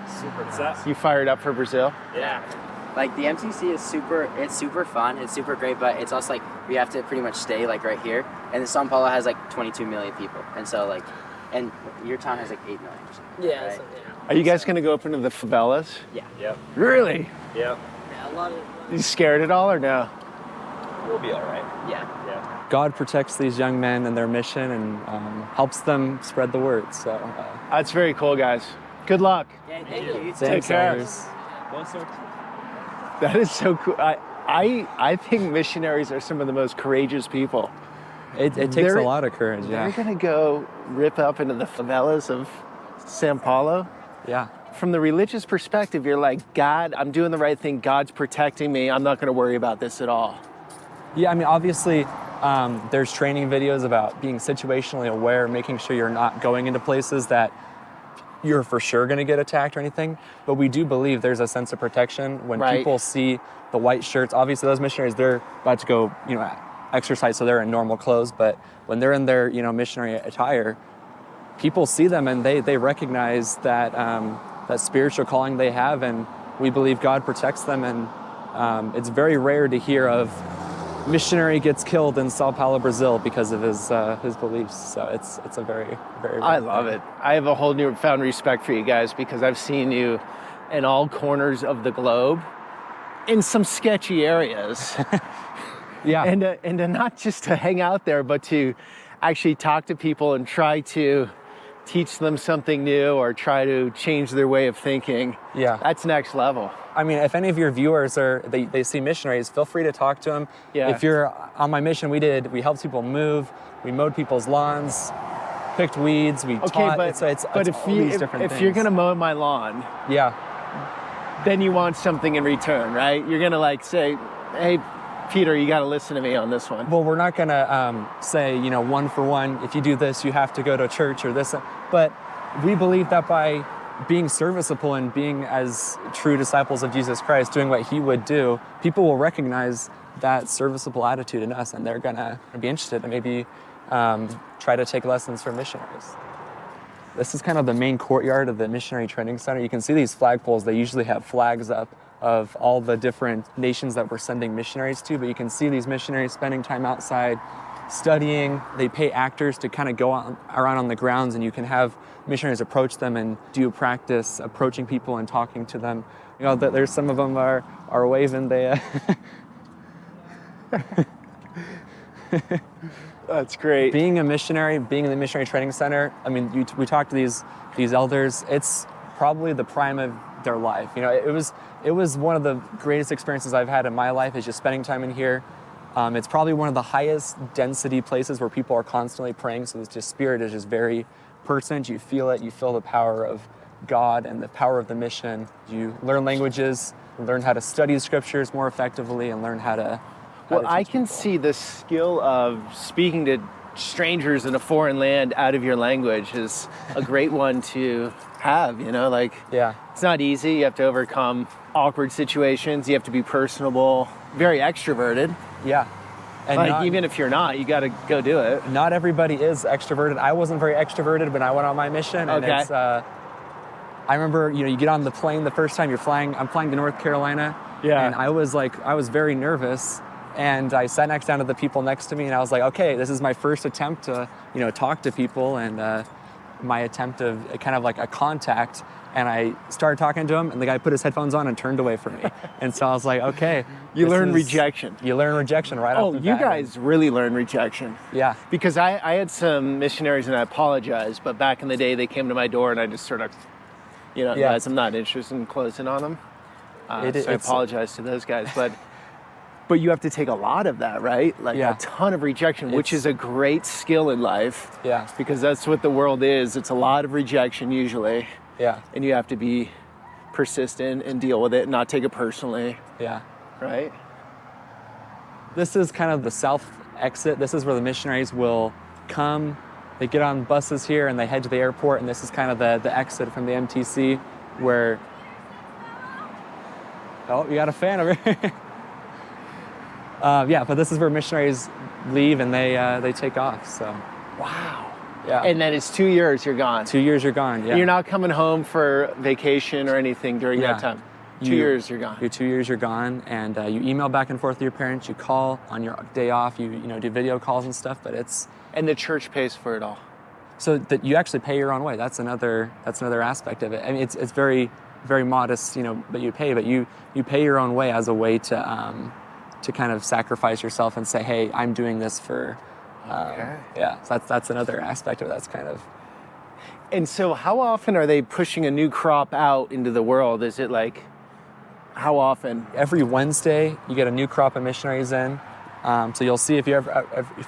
Super. You fired up for Brazil? Yeah. Like the MCC is it's super fun, it's super great, but it's also like we have to pretty much stay like right here. And Sao Paulo has like 22 million people. And so like, and your town has like 8 million or something. Yeah. Right? So, yeah. Are you guys gonna go up into the favelas? Yeah. Yep. Really? Yep. Yeah, a lot of. You scared at all or no? We'll be all right. Yeah. Yeah. God protects these young men and their mission and helps them spread the word. So That's very cool, guys. Good luck. Yeah, thank you. You too. thanks, care. elders. That is so cool. I think missionaries are some of the most courageous people. It takes They're- a lot of courage, They're yeah. gonna go rip up into the favelas of Sao Paulo. Yeah. From the religious perspective, you're like, God, I'm doing the right thing. God's protecting me. I'm not gonna worry about this at all. Yeah, I mean, obviously, there's training videos about being situationally aware, making sure you're not going into places that you're for sure going to get attacked or anything. But we do believe there's a sense of protection when Right. people see the white shirts. Obviously, those missionaries, they're about to go, exercise, so they're in normal clothes. But when they're in their, missionary attire, people see them and they recognize that that spiritual calling they have, and we believe God protects them. And it's very rare to hear of missionary gets killed in Sao Paulo, Brazil because of his beliefs. So it's a very, very I rare love thing. it. I have a whole newfound respect for you guys because I've seen you in all corners of the globe in some sketchy areas. Yeah. And to not just to hang out there, but to actually talk to people and try to teach them something new or try to change their way of thinking. Yeah. That's next level. I mean, if any of your viewers they see missionaries, feel free to talk to them. Yeah. If you're on my mission, we helped people move, we mowed people's lawns, picked weeds, we taught. But It's but all these different if things. you're gonna mow my lawn, Yeah. then you want something in return, right? You're gonna like say, hey, Peter, you gotta listen to me on this one. Well, we're not gonna say, one for one, if you do this, you have to go to church or this. But we believe that by being serviceable and being as true disciples of Jesus Christ, doing what he would do, people will recognize that serviceable attitude in us, and they're gonna be interested and maybe try to take lessons from missionaries. This is kind of the main courtyard of the Missionary Training Center. You can see these flagpoles. They usually have flags up of all the different nations that we're sending missionaries to, but you can see these missionaries spending time outside studying. They pay actors to kind of go around on the grounds, and you can have missionaries approach them and do practice approaching people and talking to them. There's some of them are waving. That's great. Being a missionary, being in the Missionary Training Center, I mean, we talked to these elders. It's probably the prime of their life. It was one of the greatest experiences I've had in my life is just spending time in here. It's probably one of the highest density places where people are constantly praying. So the spirit is just very pertinent. You feel it. You feel the power of God and the power of the mission. You learn languages, learn how to study the scriptures more effectively, and learn how to Well, I can see the skill of speaking to strangers in a foreign land out of your language is a great one to have, you know, like it's not easy. You have to overcome awkward situations. You have to be personable, very extroverted. Yeah. And like, even if you're not, you got to go do it. Not everybody is extroverted. I wasn't very extroverted when I went on my mission. And it's, I remember, you get on the plane the first time you're flying. I'm flying to North Carolina. Yeah. And I was very nervous. And I sat next down to the people next to me, and I was like, okay, this is my first attempt to, talk to people, and my attempt of kind of like a contact. And I started talking to him, and the guy put his headphones on and turned away from me. And so I was like, okay. You learn rejection. You learn rejection right off the bat. Oh, you guys really learn rejection. Yeah. Because I had some missionaries, and I apologize, but back in the day, they came to my door, and I just sort of, guys, I'm not interested in closing on them. So I apologize to those guys, But you have to take a lot of that, right? Like a ton of rejection, which is a great skill in life. Yeah. Because that's what the world is. It's a lot of rejection usually. Yeah. And you have to be persistent and deal with it and not take it personally. Yeah. Right? This is kind of the south exit. This is where the missionaries will come. They get on buses here and they head to the airport, and this is kind of the exit from the MTC where... Oh, you got a fan over here. But this is where missionaries leave and they take off. So, wow. Yeah. And then it's 2 years you're gone. 2 years you're gone. Yeah. You're not coming home for vacation or anything during that time. 2 years you're gone. You're 2 years you're gone, and you email back and forth with your parents. You call on your day off. You do video calls and stuff. But and the church pays for it all. So that you actually pay your own way. That's another aspect of it. I mean, it's very very modest, but you pay. But you pay your own way as a way to kind of sacrifice yourself and say, hey, I'm doing this for, so that's another aspect of it. That's kind of. And so how often are they pushing a new crop out into the world? Is it like, how often? Every Wednesday, you get a new crop of missionaries in. So you'll see if you're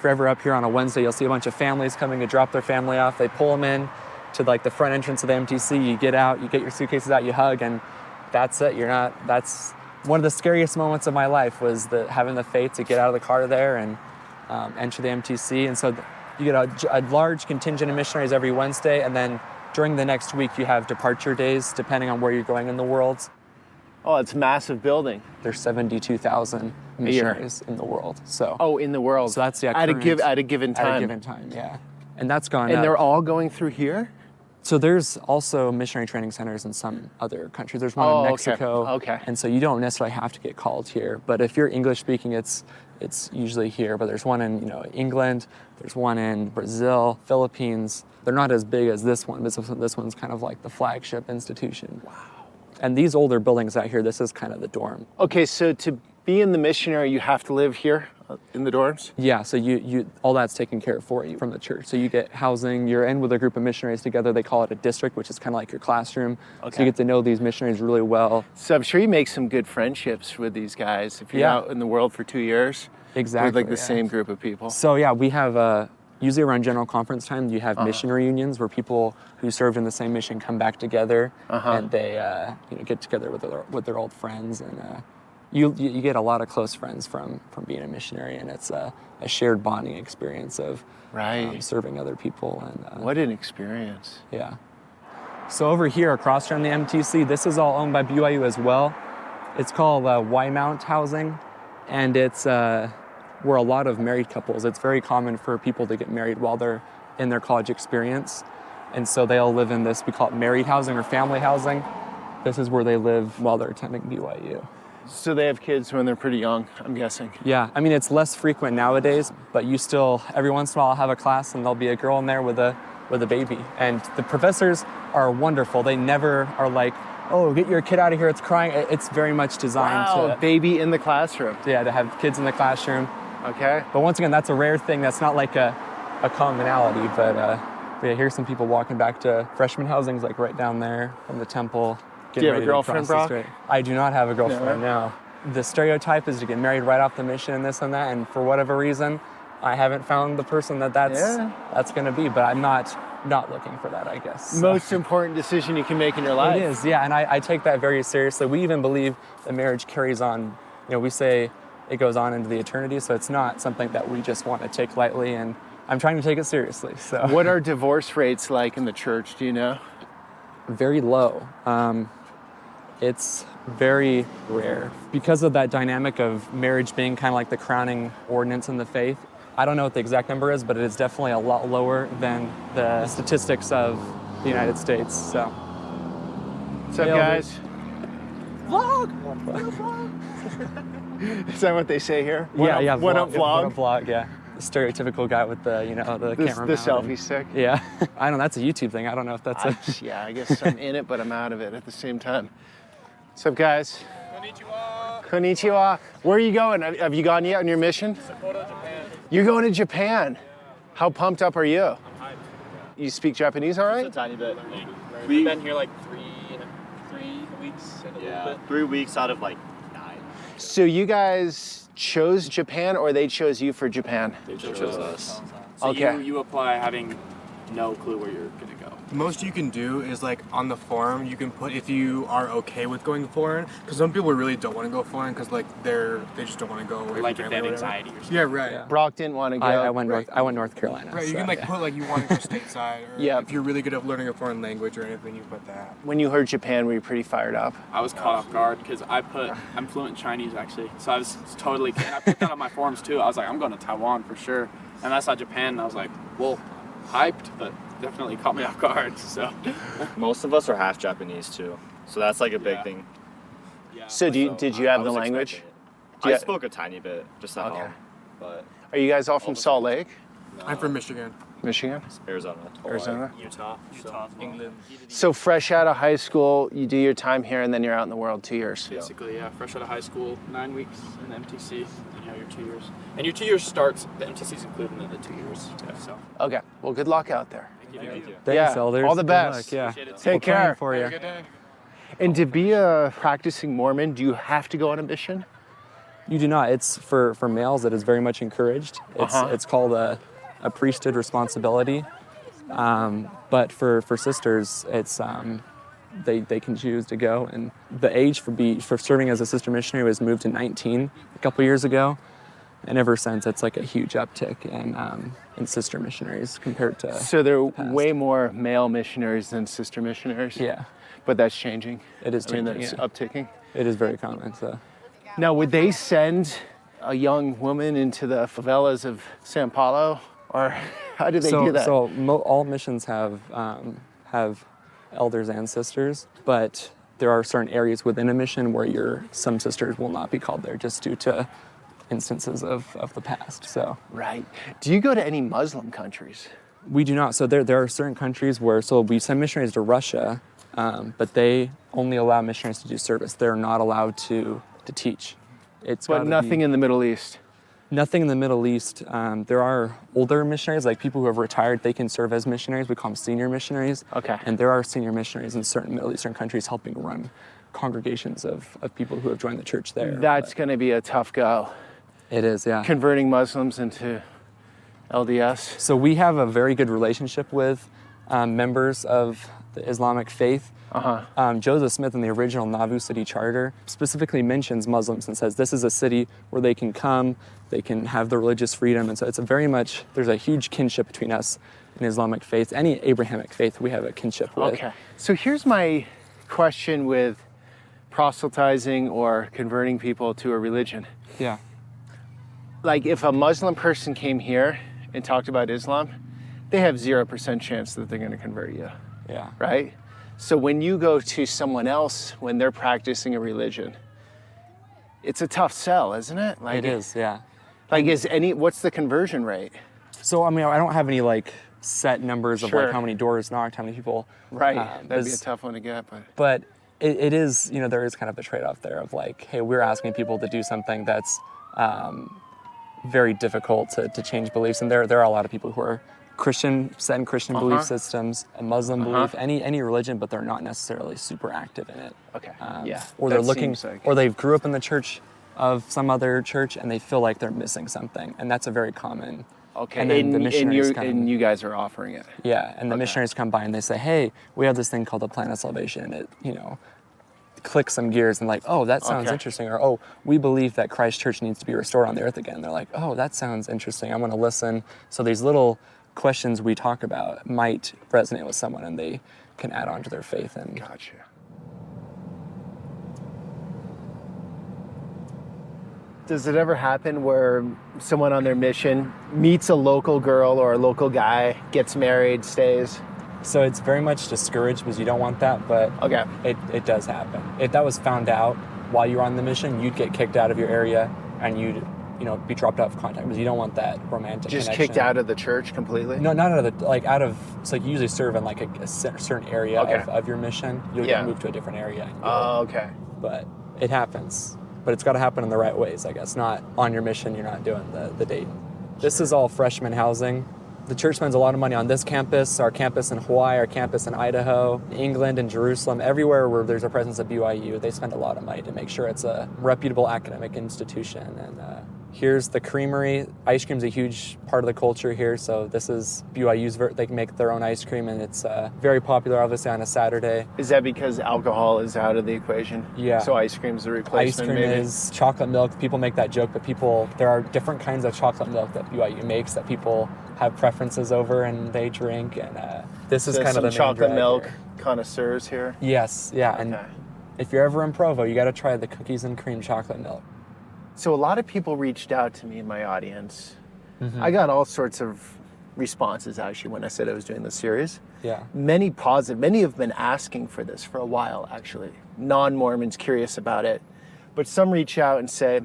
ever up here on a Wednesday, you'll see a bunch of families coming to drop their family off. They pull them in to like the front entrance of the MTC. You get out, you get your suitcases out, you hug, and that's it. That's one of the scariest moments of my life was having the faith to get out of the car there and enter the MTC. And so you get a large contingent of missionaries every Wednesday, and then during the next week you have departure days depending on where you're going in the world. Oh, it's a massive building. There's 72,000 missionaries in the world. So. Oh, in the world. So that's at a given time. At a given time, yeah. And that's gone up. And they're all going through here? So there's also missionary training centers in some other countries. There's one in Mexico. Okay. And so you don't necessarily have to get called here. But if you're English speaking, it's usually here. But there's one in England. There's one in Brazil, Philippines. They're not as big as this one. This one's kind of like the flagship institution. Wow. And these older buildings out here, this is kind of the dorm. Okay, so to be in the missionary, you have to live here in the dorms? Yeah, so you all that's taken care of for you from the church. So you get housing, you're in with a group of missionaries together. They call it a district, which is kind of like your classroom. Okay. So you get to know these missionaries really well. So I'm sure you make some good friendships with these guys if you're out in the world for 2 years. Exactly. With like the same group of people. So yeah, we have usually around general conference time, you have mission reunions where people who served in the same mission come back together and they get together with their old friends, and you get a lot of close friends from being a missionary, and it's a shared bonding experience of serving other people. And what an experience. Yeah. So over here across from the MTC, this is all owned by BYU as well. It's called Y-Mount Housing, and it's where a lot of married couples, it's very common for people to get married while they're in their college experience. And so they all live in this, we call it married housing or family housing. This is where they live while they're attending BYU. So they have kids when they're pretty young, I'm guessing. Yeah, I mean, it's less frequent nowadays, but you still, every once in a while, have a class and there'll be a girl in there with a baby. And the professors are wonderful. They never are like, oh, get your kid out of here, it's crying. It's very much designed to... baby in the classroom. Yeah, to have kids in the classroom. Okay. But once again, that's a rare thing. That's not like a commonality, but yeah, here's some people walking back to freshman housings, like right down there from the temple. Do you have a girlfriend, Brock? I do not have a girlfriend, no. The stereotype is to get married right off the mission and this and that, and for whatever reason, I haven't found the person that's going to be, but I'm not looking for that, I guess. Most important decision you can make in your life. It is, yeah, and I take that very seriously. We even believe that marriage carries on. We say it goes on into the eternity. So it's not something that we just want to take lightly, and I'm trying to take it seriously. So What are divorce rates like in the church? Do you know? very low. It's very rare because of that dynamic of marriage being kind of like the crowning ordinance in the faith. I don't know what the exact number is, but it is definitely a lot lower than the statistics of the United States. So, What's up, Nailed it. guys? Vlog! Is that what they say here? What up vlog? What up vlog? Yeah, the stereotypical guy with the the camera. The mount selfie and- stick. Yeah, I don't know. That's a YouTube thing. I don't know if that's a. Yeah, I guess I'm in it, but I'm out of it at the same time. What's up, guys? Konnichiwa. Konnichiwa. Where are you going? Have you gone yet on your mission? Sapporo, Japan. You're going to Japan. How pumped up are you? I'm hyped. You speak Japanese, all right? A tiny bit. We've been here like 3 weeks and a little bit. 3 weeks out of like 9. So you guys chose Japan, or they chose you for Japan? They chose us. So Okay. you apply having no clue where you're gonna go. The most you can do is like on the form you can put if you are okay with going foreign, because some people really don't want to go foreign because like they just don't want to go away Like from if family they or have whatever. anxiety or something. Yeah, right. Yeah. Brock didn't want to go. I went North Carolina. Right, you so, can like yeah. put like you want to go stateside, or Yeah. if you're really good at learning a foreign language or anything, you put that. When you heard Japan, were you pretty fired up? I was caught off guard because I'm fluent in Chinese actually. So I was totally, and I put that on my forms too. I was like, I'm going to Taiwan for sure. And I saw Japan and I was like, well, hyped, but definitely caught me off guard. So Most of us are half Japanese too, so that's like a big Yeah. thing. yeah. So did you I have the was language? expecting it. Do you- I spoke a tiny bit, just at Okay. home, but Are you guys all from Salt Lake, I'm from Michigan. Michigan, Arizona. Arizona? Utah. England. So fresh out of high school, you do your time here, and then you're out in the world 2 years. Basically, yeah. Fresh out of high school, 9 weeks in the MTC, and you have your 2 years. And your 2 years starts, the MTC's included in the 2 years. Yeah, so. Okay. Well, good luck out there. Thank you. Thanks, Yeah, elders. all the Good best. luck, yeah. Appreciate it. Take Praying care. for you. Good day. And to be a practicing Mormon, do you have to go on a mission? You do not. It's for males. It is very much encouraged. It's called a priesthood responsibility. But for sisters, it's they can choose to go. And the age for serving as a sister missionary was moved to 19 a couple years ago, and ever since it's like a huge uptick in sister missionaries compared to. So there are past. way more male missionaries than sister missionaries. Yeah, But that's changing. it is I mean, changing. that's Yeah. upticking. It is very common. So. Now, would they send a young woman into the favelas of Sao Paulo, or how do they do that? So all missions have elders and sisters, but there are certain areas within a mission where some sisters will not be called there just due to instances of the past. So Right. Do you go to any Muslim countries? we do not. So there are certain countries where we send missionaries to Russia, but they only allow missionaries to do service. They're not allowed to teach. It's But gotta nothing be- in the Middle East. Nothing in the Middle East. There are older missionaries, like people who have retired, they can serve as missionaries. We call them senior missionaries. Okay. And there are senior missionaries in certain Middle Eastern countries helping run congregations of people who have joined the church there. That's going to be a tough go. It is, yeah. Converting Muslims into LDS. So we have a very good relationship with members of the Islamic faith. Joseph Smith in the original Nauvoo City Charter specifically mentions Muslims and says this is a city where they can come, they can have their religious freedom. And so it's there's a huge kinship between us and Islamic faith. Any Abrahamic faith we have a kinship with. Okay. So here's my question with proselytizing or converting people to a religion. Yeah. Like if a Muslim person came here and talked about Islam, they have 0% chance that they're going to convert you, Yeah. right? So when you go to someone else when they're practicing a religion, it's a tough sell, isn't it? Like It is, yeah. Like what's the conversion rate? So I mean, I don't have any set numbers of Sure. how many doors knocked, how many people. Right. That'd be a there's- tough one to get, but But it is, there is kind of a trade-off there of hey, we're asking people to do something that's very difficult to change beliefs. And there are a lot of people who are set in Christian belief systems, a Muslim belief, any religion, but they're not necessarily super active in it. okay. Or they're that looking, seems like- or they grew up in the church of some other church and they feel like they're missing something. And that's a very common. Okay. And then the missionaries and you guys are offering it. Yeah, and the missionaries come by and they say, hey, we have this thing called the plan of salvation. It, click some gears and like, oh, that sounds Okay. interesting. Or, oh, we believe that Christ Church needs to be restored on the earth again. They're like, oh, that sounds interesting. I want to listen. So these little questions we talk about might resonate with someone and they can add on to their faith. And Gotcha. Does it ever happen where someone on their mission meets a local girl or a local guy, gets married, stays? so it's very much discouraged because you don't want that, but Okay. it does happen. If that was found out while you were on the mission, you'd get kicked out of your area and you'd be dropped out of contact because you don't want that romantic Just connection. kicked out of the church completely? No, not out of the, like out of, so you usually serve in like a certain area Okay. of your mission. You'll Yeah. get moved to a different area. And Oh, okay. but it happens. But it's got to happen in the right ways, I guess. Not on your mission, you're not doing the date. This is all freshman housing. The church spends a lot of money on this campus, our campus in Hawaii, our campus in Idaho, England, and Jerusalem. Everywhere where there's a presence of BYU, they spend a lot of money to make sure it's a reputable academic institution. And here's the creamery. Ice cream's a huge part of the culture here. So this is BYU's, they can make their own ice cream, and it's very popular, obviously, on a Saturday. Is that because alcohol is out of the equation? Yeah. So ice cream's the Ice replacement, cream maybe? is chocolate milk. People make that joke, but there are different kinds of chocolate milk that BYU makes that people have preferences over and they drink. And this is So kind of some the main chocolate drag milk here. connoisseurs here? Yes, yeah. And Okay. if you're ever in Provo, you got to try the cookies and cream chocolate milk. So a lot of people reached out to me in my audience. Mm-hmm. I got all sorts of responses actually when I said I was doing this series. Yeah. Many positive. Many have been asking for this for a while actually. Non-Mormons curious about it. But some reach out and say,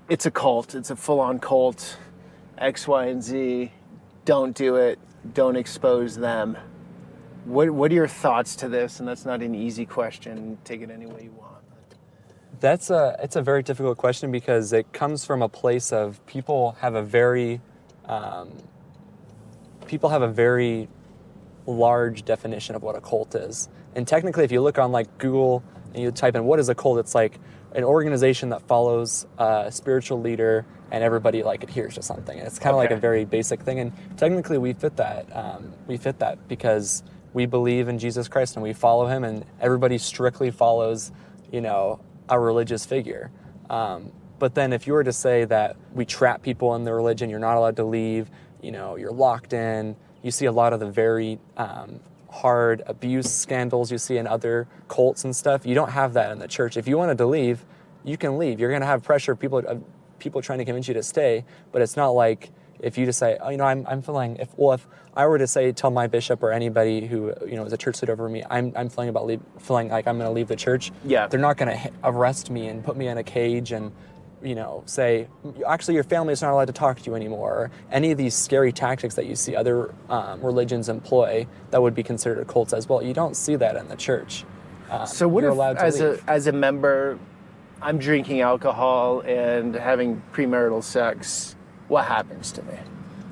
it's a cult. It's a full-on cult. X, Y, and Z. Don't do it. Don't expose them. What are your thoughts to this? And that's not an easy question. Take it any way you want. It's a very difficult question because it comes from a place of people have a very large definition of what a cult is. And technically, if you look on like Google and you type in what is a cult, it's like an organization that follows a spiritual leader and everybody like adheres to something. And it's kind of like a very basic thing. And technically, we fit that. We fit that because we believe in Jesus Christ and we follow him, and everybody strictly follows, a religious figure. But then if you were to say that we trap people in the religion, you're not allowed to leave, you're locked in, you see a lot of the very hard abuse scandals you see in other cults and stuff. You don't have that in the church. If you wanted to leave, you can leave. You're going to have pressure of people trying to convince you to stay, but it's not like if you just say, oh, I'm feeling, if I were to tell my bishop or anybody who, is a church leader over me, I'm feeling like I'm going to leave the church. Yeah. They're not going to arrest me and put me in a cage and, say, actually your family is not allowed to talk to you anymore. Or any of these scary tactics that you see other religions employ that would be considered cults as well. You don't see that in the church. So what you're if, allowed to leave. as a member, I'm drinking alcohol and having premarital sex? What happens to me?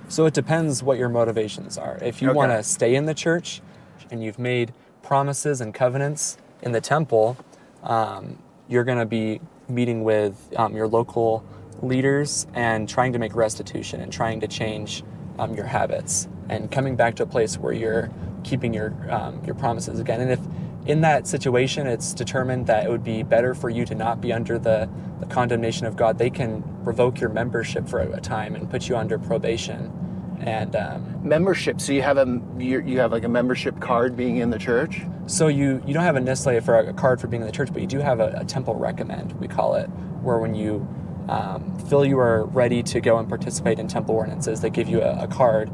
So it depends what your motivations are. If you want to stay in the church and you've made promises and covenants in the temple, you're going to be meeting with your local leaders and trying to make restitution and trying to change your habits and coming back to a place where you're keeping your promises again. And if in that situation it's determined that it would be better for you to not be under the condemnation of God, they can revoke your membership for a time and put you under probation. And Membership. So you have like a membership card being in the church? so you don't have necessarily for a card for being in the church, but you do have a temple recommend, we call it, where when you feel you are ready to go and participate in temple ordinances, they give you a card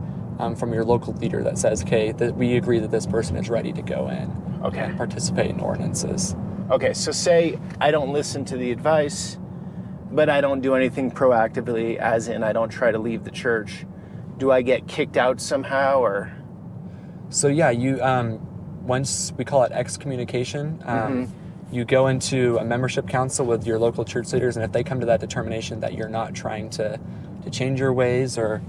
from your local leader that says, okay, that we agree that this person is ready to go in and participate in ordinances. Okay, so say I don't listen to the advice, but I don't do anything proactively, as in I don't try to leave the church. Do I get kicked out somehow, or? So yeah, you once we call it excommunication. You go into a membership council with your local church leaders, and if they come to that determination that you're not trying to change your ways or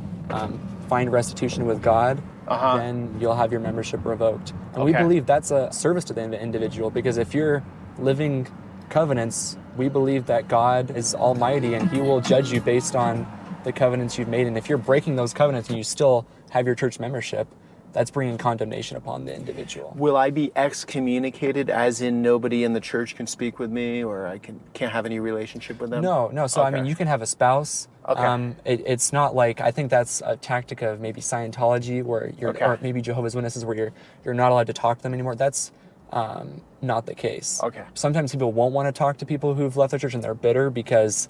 find restitution with God, then you'll have your membership revoked. And we believe that's a service to the individual, because if you're living covenants, we believe that God is almighty and he will judge you based on the covenants you've made. And if you're breaking those covenants and you still have your church membership, that's bringing condemnation upon the individual. Will I be excommunicated, as in nobody in the church can speak with me, or I can't have any relationship with them? No. So, I mean, you can have a spouse. Okay. It's not like, I think that's a tactic of maybe Scientology where or maybe Jehovah's Witnesses where you're not allowed to talk to them anymore. That's not the case. Okay. Sometimes people won't want to talk to people who've left the church and they're bitter because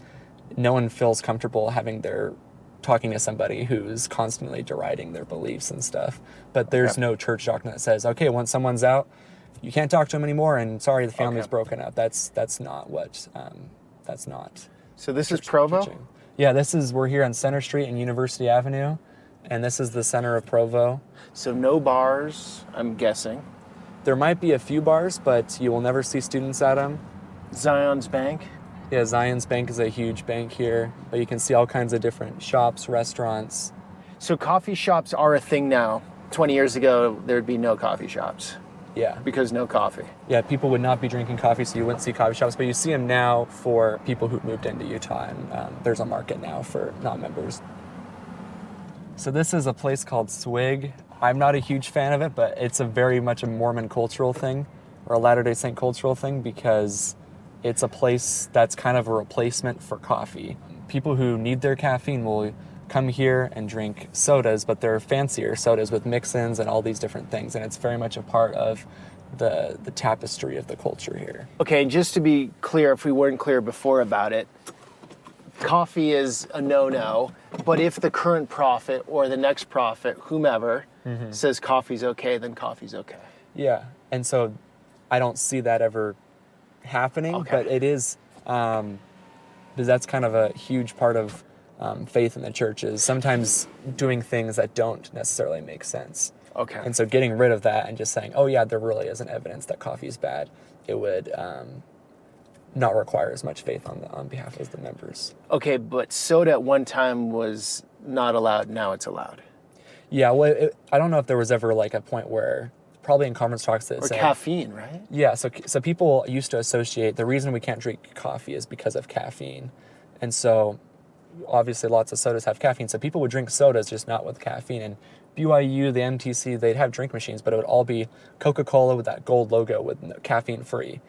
no one feels comfortable talking to somebody who's constantly deriding their beliefs and stuff. But there's no church doctrine that says, okay, once someone's out, you can't talk to them anymore, and sorry, the family's broken up. That's not what, that's not. So this is Provo? Teaching. Yeah, we're here on Center Street and University Avenue, and this is the center of Provo. So no bars, I'm guessing. There might be a few bars, but you will never see students at them. Zion's Bank? Yeah, Zion's Bank is a huge bank here, but you can see all kinds of different shops, restaurants. So coffee shops are a thing now. 20 years ago, there'd be no coffee shops. Yeah. Because no coffee. Yeah, people would not be drinking coffee, so you wouldn't see coffee shops, but you see them now for people who moved into Utah, and there's a market now for non-members. So this is a place called Swig. I'm not a huge fan of it, but it's very much a Mormon cultural thing, or a Latter-day Saint cultural thing, because it's a place that's kind of a replacement for coffee. People who need their caffeine will come here and drink sodas, but they're fancier sodas with mix-ins and all these different things, and it's very much a part of the tapestry of the culture here. Okay, just to be clear, if we weren't clear before about it, coffee is a no-no, but if the current prophet or the next prophet, whomever, says coffee's okay, then coffee's okay. Yeah, and so I don't see that ever happening, but it is, because that's kind of a huge part of faith in the church is sometimes doing things that don't necessarily make sense. Okay. And so getting rid of that and just saying, oh yeah, there really isn't evidence that coffee is bad, it would not require as much faith on behalf of the members. Okay, but soda at one time was not allowed, now it's allowed. Yeah, well, I don't know if there was ever like a point where, probably in conference talks that said, caffeine, right? Yeah, so people used to associate, the reason we can't drink coffee is because of caffeine. And so obviously lots of sodas have caffeine, so people would drink sodas, just not with caffeine. And BYU, the MTC, they'd have drink machines, but it would all be Coca-Cola with that gold logo with caffeine-free.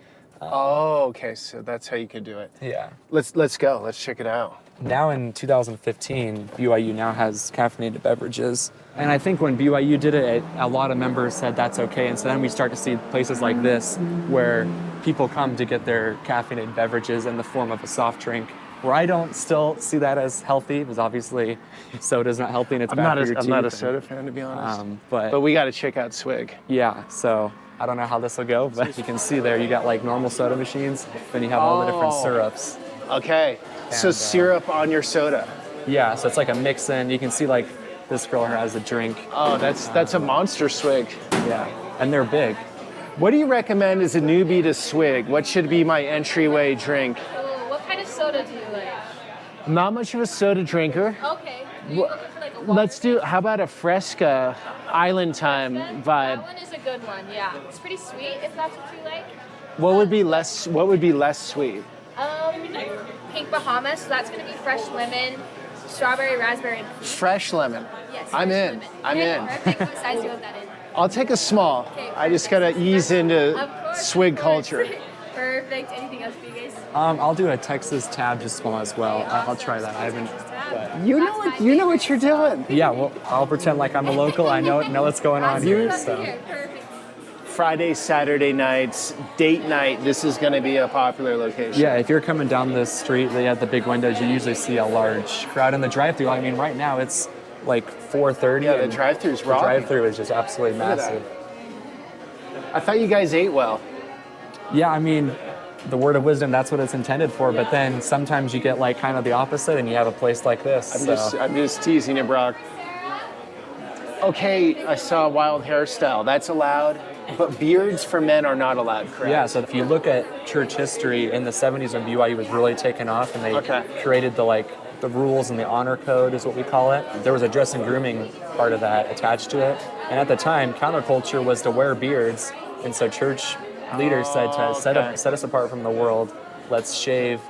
Okay, so that's how you could do it. Yeah. Let's go, let's check it out. Now in 2015, BYU now has caffeinated beverages. And I think when BYU did it, a lot of members said that's okay. And so then we start to see places like this where people come to get their caffeinated beverages in the form of a soft drink, where I don't still see that as healthy, because obviously soda's not healthy and it's bad for your teeth. I'm not a soda fan, to be honest. But we got to check out Swig. Yeah, so I don't know how this will go, but you can see there you got like normal soda machines, then you have all the different syrups. Okay, so syrup on your soda. Yeah, so it's like a mix-in. You can see like this girl here has a drink. Oh, that's a monster Swig. Yeah, and they're big. What do you recommend as a newbie to Swig? What should be my entryway drink? What kind of soda do you like? I'm not much of a soda drinker. Okay. Are you looking for like a water? How about a Fresca Island Time vibe? That one is a good one, yeah. It's pretty sweet if that's what you like. What would be less sweet? Pink Bahamas, so that's gonna be fresh lemon, strawberry, raspberry, and fruit. Fresh lemon. Yes. I'm in. Lemon. I'm in. Perfect. What size do you want that in? I'll take a small. Okay, I just gotta ease into Of course, Swig of course. culture. Perfect. Anything else for you guys? I'll do a Texas tab just small as well. Okay, I'll awesome. try that. I haven't. But You know what you're doing. yeah, well, I'll pretend like I'm a local. I know what's going on here. Awesome. So. Perfect. Friday, Saturday nights, date night. This is gonna be a popular location. Yeah, if you're coming down this street, they have the big windows. You usually see a large crowd in the drive-thru. I mean, right now it's like 4:30. Yeah, the and drive-thru's the rocking. drive-thru is just absolutely Look at that. massive. I thought you guys ate well. Yeah, I mean, the word of wisdom, that's what it's intended for. But then sometimes you get like kind of the opposite, and you have a place like this. I'm just teasing you, Brock. Okay, I saw a wild hairstyle. That's allowed, but beards for men are not allowed, correct? Yeah, so if you look at church history in the 70s when BYU was really taken off and they created the rules and the honor code is what we call it, there was a dress and grooming part of that attached to it. And at the time, counterculture was to wear beards. And so church leaders said to set us apart from the world, let's shave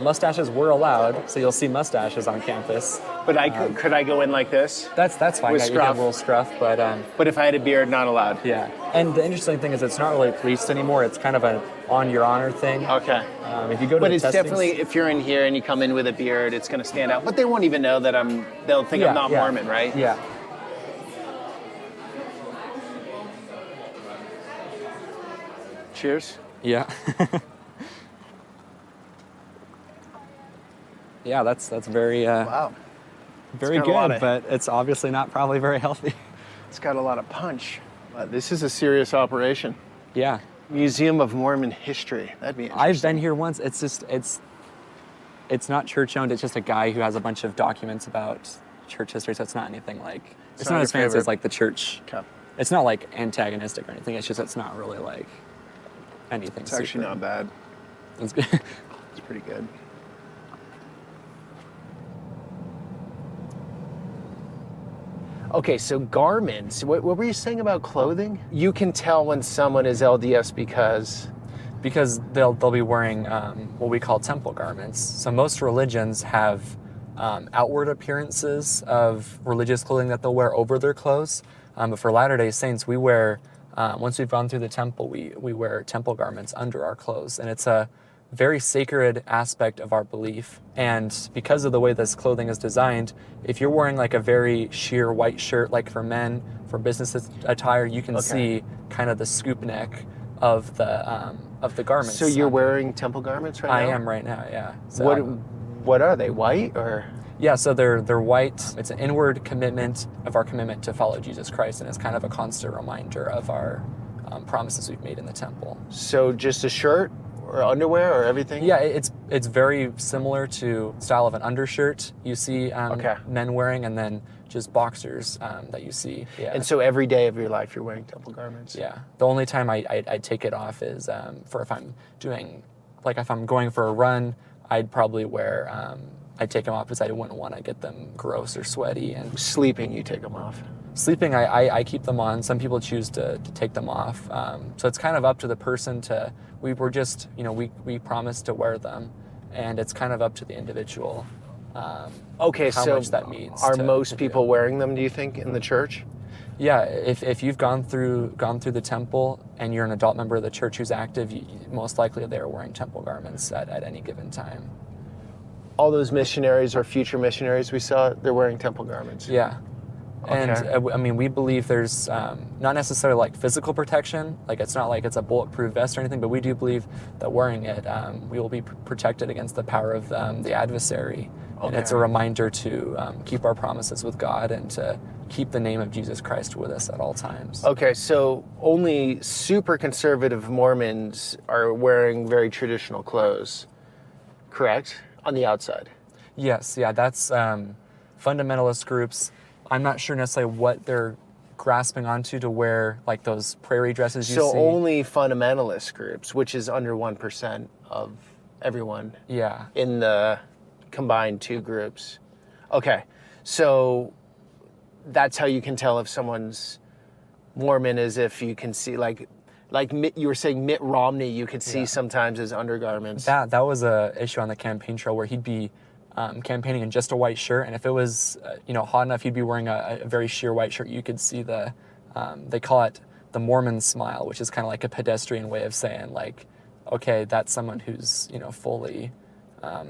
Mustaches were allowed, so you'll see mustaches on campus. But could I go in like this? That's fine. With Yeah, you get a scruff. little scruff, but But if I had a beard, not allowed. yeah. And the interesting thing is, it's not really policed anymore. It's kind of a on your honor thing. Okay. If you go to But the it's testings- definitely, if you're in here and you come in with a beard, it's going to stand out. But they won't even know that they'll think I'm not Mormon, right? Yeah. Cheers. Yeah. Yeah, that's very Wow. very got a lot good, of- but it's obviously not probably very healthy. It's got a lot of punch. But this is a serious operation. Yeah. Museum of Mormon History. That'd be interesting. I've been here once. It's just it's not church owned. It's just a guy who has a bunch of documents about church history. So it's not anything like it's not not as your fancy favorite. as like the church. Okay. It's not like antagonistic or anything. It's just it's not really like anything. It's actually super- not bad. It's good. It's pretty good. Okay, so garments. What were you saying about clothing? You can tell when someone is LDS Because they'll be wearing what we call temple garments. So most religions have outward appearances of religious clothing that they'll wear over their clothes. But for Latter-day Saints, we wear once we've gone through the temple, we wear temple garments under our clothes, and it's a very sacred aspect of our belief. And because of the way this clothing is designed, if you're wearing like a very sheer white shirt, like for men, for business attire, you can see kind of the scoop neck of the garments. So you're wearing temple garments right now? I am right now, yeah. So, What are they? White or? yeah, so they're white. It's an inward commitment of our commitment to follow Jesus Christ, and it's kind of a constant reminder of our promises we've made in the temple. So just a shirt or underwear or everything? Yeah, it's very similar to style of an undershirt you see men wearing, and then just boxers that you see. Yeah. And so every day of your life you're wearing temple garments? Yeah. The only time I take it off is for if I'm doing, like if I'm going for a run, I'd probably wear, I'd take them off because I wouldn't want to get them gross or sweaty. And Sleeping, you take them off? sleeping, I keep them on. Some people choose to take them off. So it's kind of up to the person to, we promise to wear them, and it's kind of up to the individual. Okay, how so much that means are to most people wearing them, do you think, in the church? Yeah, if you've gone through the temple and you're an adult member of the church who's active, most likely they're wearing temple garments at any given time. All those missionaries or future missionaries we saw, they're wearing temple garments. Yeah. And Okay. I mean, we believe there's not necessarily like physical protection, like it's not like it's a bulletproof vest or anything, but we do believe that wearing it, we will be protected against the power of the adversary. And it's a reminder to keep our promises with God and to keep the name of Jesus Christ with us at all times. Okay, so only super conservative Mormons are wearing very traditional clothes, correct? On the outside. Yes, yeah, that's fundamentalist groups. I'm not sure necessarily what they're grasping onto to wear like those prairie dresses you So see. only fundamentalist groups, which is under 1% of everyone Yeah. in the combined two groups. Okay, so that's how you can tell if someone's Mormon, is if you can see like you were saying Mitt Romney, you could see sometimes his undergarments. That was a issue on the campaign trail where he'd be campaigning in just a white shirt, and if it was hot enough, he'd be wearing a very sheer white shirt. You could see the they call it the Mormon smile, which is kind of like a pedestrian way of saying like, okay, that's someone who's fully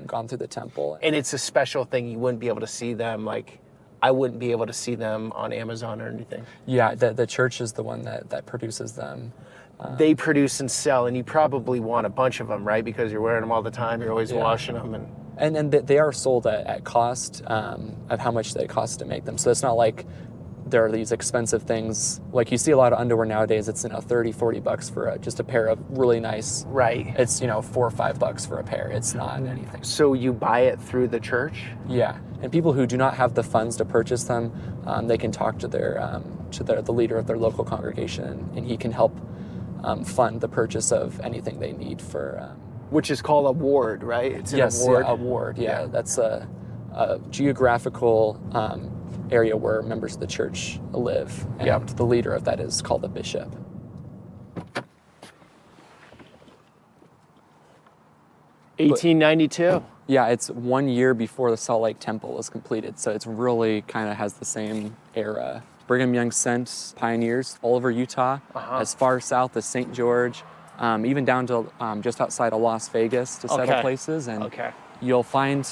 gone through the temple. And it's a special thing. You wouldn't be able to see them like. I wouldn't be able to see them on Amazon or anything. Yeah, the church is the one that produces them. They produce and sell, and you probably want a bunch of them, right? Because you're wearing them all the time. You're always washing them. And they are sold at cost of how much they cost to make them. So it's not like there are these expensive things. Like you see a lot of underwear nowadays, it's $30-$40 for just a pair of really nice. Right. It's $4 or $5 for a pair. It's not anything. So you buy it through the church? Yeah, and people who do not have the funds to purchase them, they can talk to the leader of their local congregation, and he can help fund the purchase of anything they need for. Which is called a ward, right? It's an Yes, award. yeah, a ward. Yeah, that's a geographical area where members of the church live, and the leader of that is called the bishop. 1892. Yeah, it's 1 year before the Salt Lake Temple was completed, so it's really kind of has the same era. Brigham Young sent pioneers all over Utah, as far south as St. George, even down to just outside of Las Vegas to settle places. And you'll find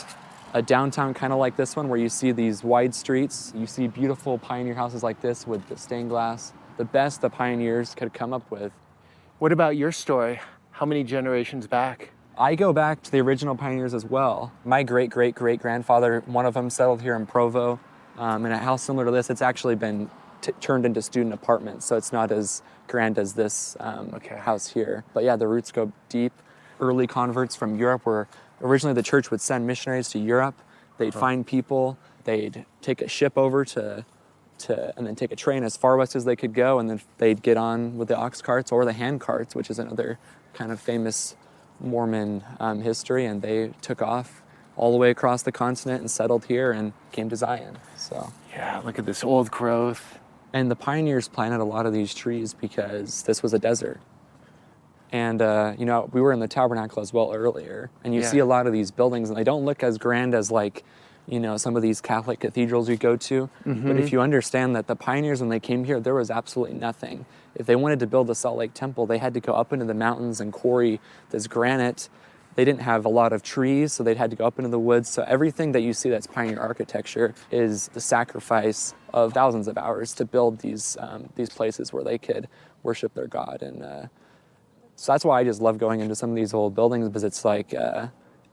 a downtown kind of like this one where you see these wide streets. You see beautiful pioneer houses like this with the stained glass. The best the pioneers could come up with. What about your story? How many generations back? I go back to the original pioneers as well. My great-great-great-grandfather, one of them settled here in Provo. In a house similar to this, it's actually been turned into student apartments, so it's not as grand as this house here. But yeah, the roots go deep. Early converts from Europe, where originally the church would send missionaries to Europe. They'd find people, they'd take a ship over and then take a train as far west as they could go, and then they'd get on with the ox carts or the hand carts, which is another kind of famous Mormon history, and they took off all the way across the continent and settled here and came to Zion. So yeah, look at this old growth. And the pioneers planted a lot of these trees because this was a desert. And we were in the tabernacle as well earlier, and you see a lot of these buildings, and they don't look as grand as some of these Catholic cathedrals you go to. But if you understand that the pioneers, when they came here, there was absolutely nothing. If they wanted to build the Salt Lake Temple, they had to go up into the mountains and quarry this granite. They didn't have a lot of trees, so they'd had to go up into the woods. So everything that you see that's pioneer architecture is the sacrifice of thousands of hours to build these places where they could worship their God. And so that's why I just love going into some of these old buildings, because it's like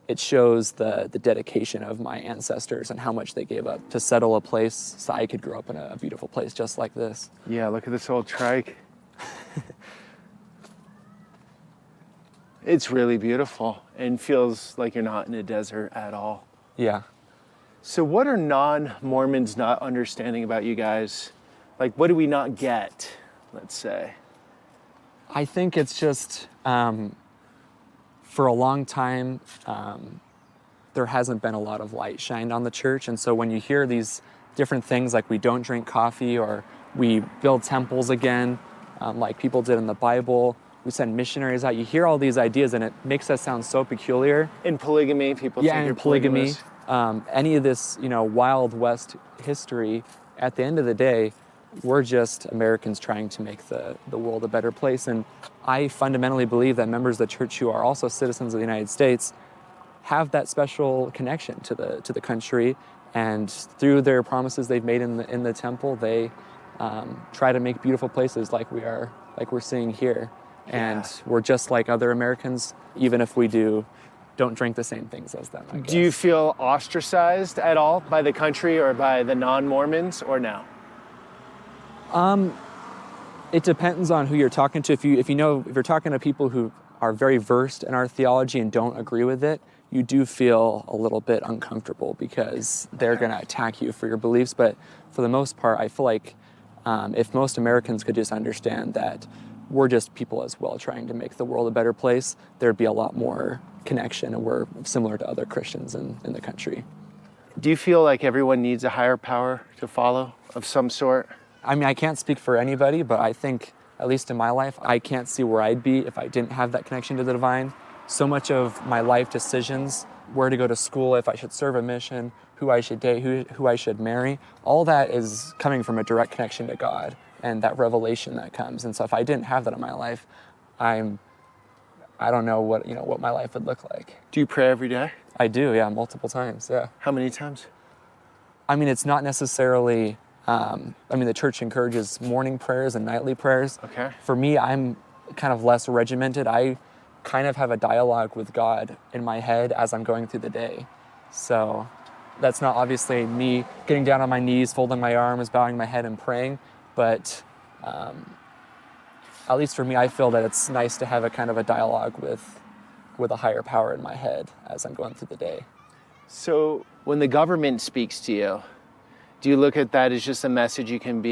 it shows the dedication of my ancestors and how much they gave up to settle a place so I could grow up in a beautiful place just like this. Yeah, look at this old trike. It's really beautiful and feels like you're not in a desert at all. Yeah. So what are non-Mormons not understanding about you guys? Like, what do we not get, let's say? I think it's just, for a long time, there hasn't been a lot of light shined on the church. And so when you hear these different things like we don't drink coffee, or we build temples again, like people did in the Bible, we send missionaries out, you hear all these ideas and it makes us sound so peculiar. In polygamy, people think you're polygamy. polygamous. Any of this, Wild West history, at the end of the day, we're just Americans trying to make the world a better place. And I fundamentally believe that members of the church who are also citizens of the United States have that special connection to the country. And through their promises they've made in the temple, they try to make beautiful places like we're seeing here. And we're just like other Americans, even if we don't drink the same things as them, I guess. Do you feel ostracized at all by the country or by the non-Mormons, or no? It depends on who you're talking to. If you're talking to people who are very versed in our theology and don't agree with it, you do feel a little bit uncomfortable because they're going to attack you for your beliefs. But for the most part, I feel like if most Americans could just understand that we're just people as well trying to make the world a better place, there'd be a lot more connection, and we're similar to other Christians in the country. Do you feel like everyone needs a higher power to follow of some sort? I mean, I can't speak for anybody, but I think, at least in my life, I can't see where I'd be if I didn't have that connection to the divine. So much of my life decisions, where to go to school, if I should serve a mission, who I should date, who I should marry, all that is coming from a direct connection to God and that revelation that comes. And so if I didn't have that in my life, I don't know what my life would look like. Do you pray every day? I do, yeah, multiple times, yeah. How many times? I mean, it's not necessarily, the church encourages morning prayers and nightly prayers. Okay. For me, I'm kind of less regimented. I kind of have a dialogue with God in my head as I'm going through the day. So that's not obviously me getting down on my knees, folding my arms, bowing my head and praying, but at least for me, I feel that it's nice to have a kind of a dialogue with a higher power in my head as I'm going through the day. So when the government speaks to you, do you look at that as just a message you can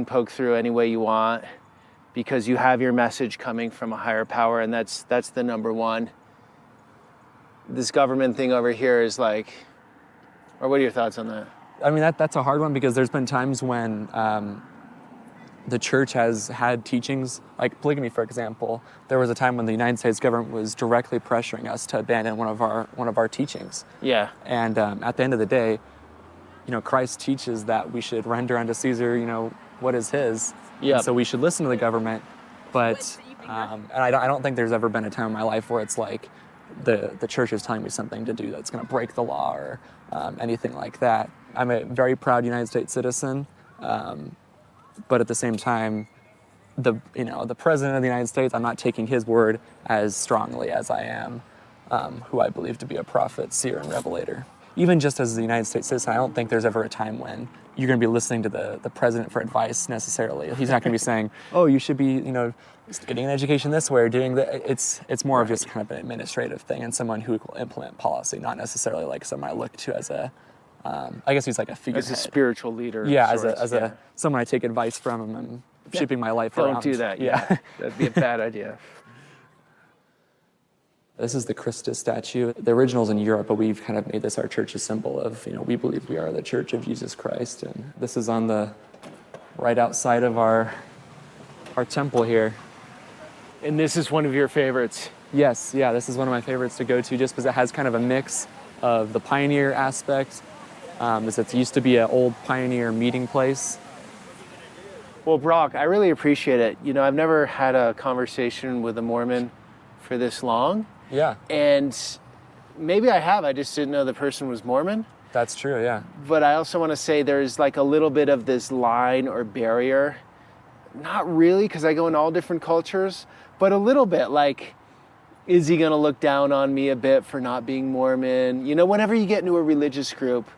poke through any way you want because you have your message coming from a higher power, and that's the number one? This government thing over here is like, or what are your thoughts on that? I mean, that's a hard one because there's been times when the church has had teachings like polygamy, for example. There was a time when the United States government was directly pressuring us to abandon one of our teachings. Yeah. And at the end of the day, Christ teaches that we should render unto Caesar, what is his. Yeah. So we should listen to the government. But and I don't think there's ever been a time in my life where it's like the church is telling me something to do that's going to break the law or anything like that. I'm a very proud United States citizen. But at the same time, the president of the United States, I'm not taking his word as strongly as I am who I believe to be a prophet, seer, and revelator. Even just as a United States citizen, I don't think there's ever a time when you're going to be listening to the president for advice necessarily. He's not going to be saying, "Oh, you should be, getting an education this way or doing that." It's more of just kind of an administrative thing and someone who will implement policy, not necessarily like someone I look to as a. I guess he's like a figurehead. As a spiritual leader. Yeah, as a someone I take advice from and shipping my life around. Don't do that. Yeah. That'd be a bad idea. This is the Christus statue. The original's in Europe, but we've kind of made this our church's symbol of, we believe we are the Church of Jesus Christ. And this is on the right outside of our temple here. And this is one of your favorites. Yes, yeah, this is one of my favorites to go to just because it has kind of a mix of the pioneer aspect. It used to be an old pioneer meeting place. Well, Brock, I really appreciate it. I've never had a conversation with a Mormon for this long. Yeah. And maybe I have, I just didn't know the person was Mormon. That's true, yeah. But I also want to say there's like a little bit of this line or barrier. Not really, because I go in all different cultures, but a little bit like, is he going to look down on me a bit for not being Mormon? Whenever you get into a religious group,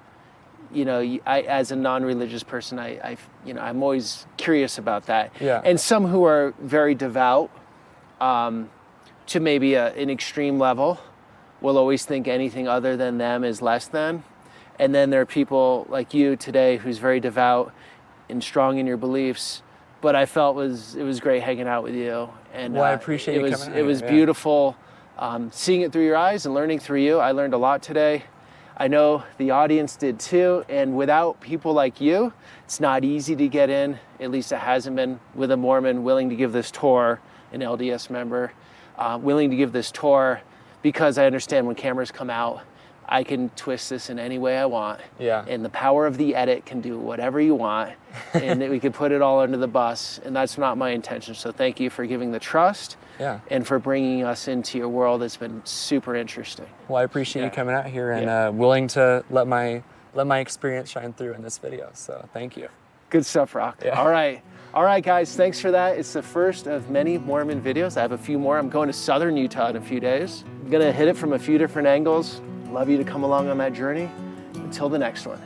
I, as a non-religious person, I'm always curious about that. Yeah. And some who are very devout, to maybe an extreme level, will always think anything other than them is less than. And then there are people like you today who's very devout and strong in your beliefs. But I felt it was great hanging out with you. And I appreciate you coming out. It was beautiful seeing it through your eyes and learning through you. I learned a lot today. I know the audience did too. And without people like you, it's not easy to get in. At least it hasn't been with a Mormon willing to give this tour, an LDS member, willing to give this tour, because I understand when cameras come out, I can twist this in any way I want. Yeah. And the power of the edit can do whatever you want. And we can put it all under the bus. And that's not my intention. So thank you for giving the trust. Yeah. And for bringing us into your world. It's been super interesting. Well, I appreciate you coming out here and willing to let my experience shine through in this video. So thank you. Good stuff, Rock. Yeah. All right, guys, thanks for that. It's the first of many Mormon videos. I have a few more. I'm going to southern Utah in a few days. I'm gonna hit it from a few different angles. Love you to come along on that journey. Until the next one.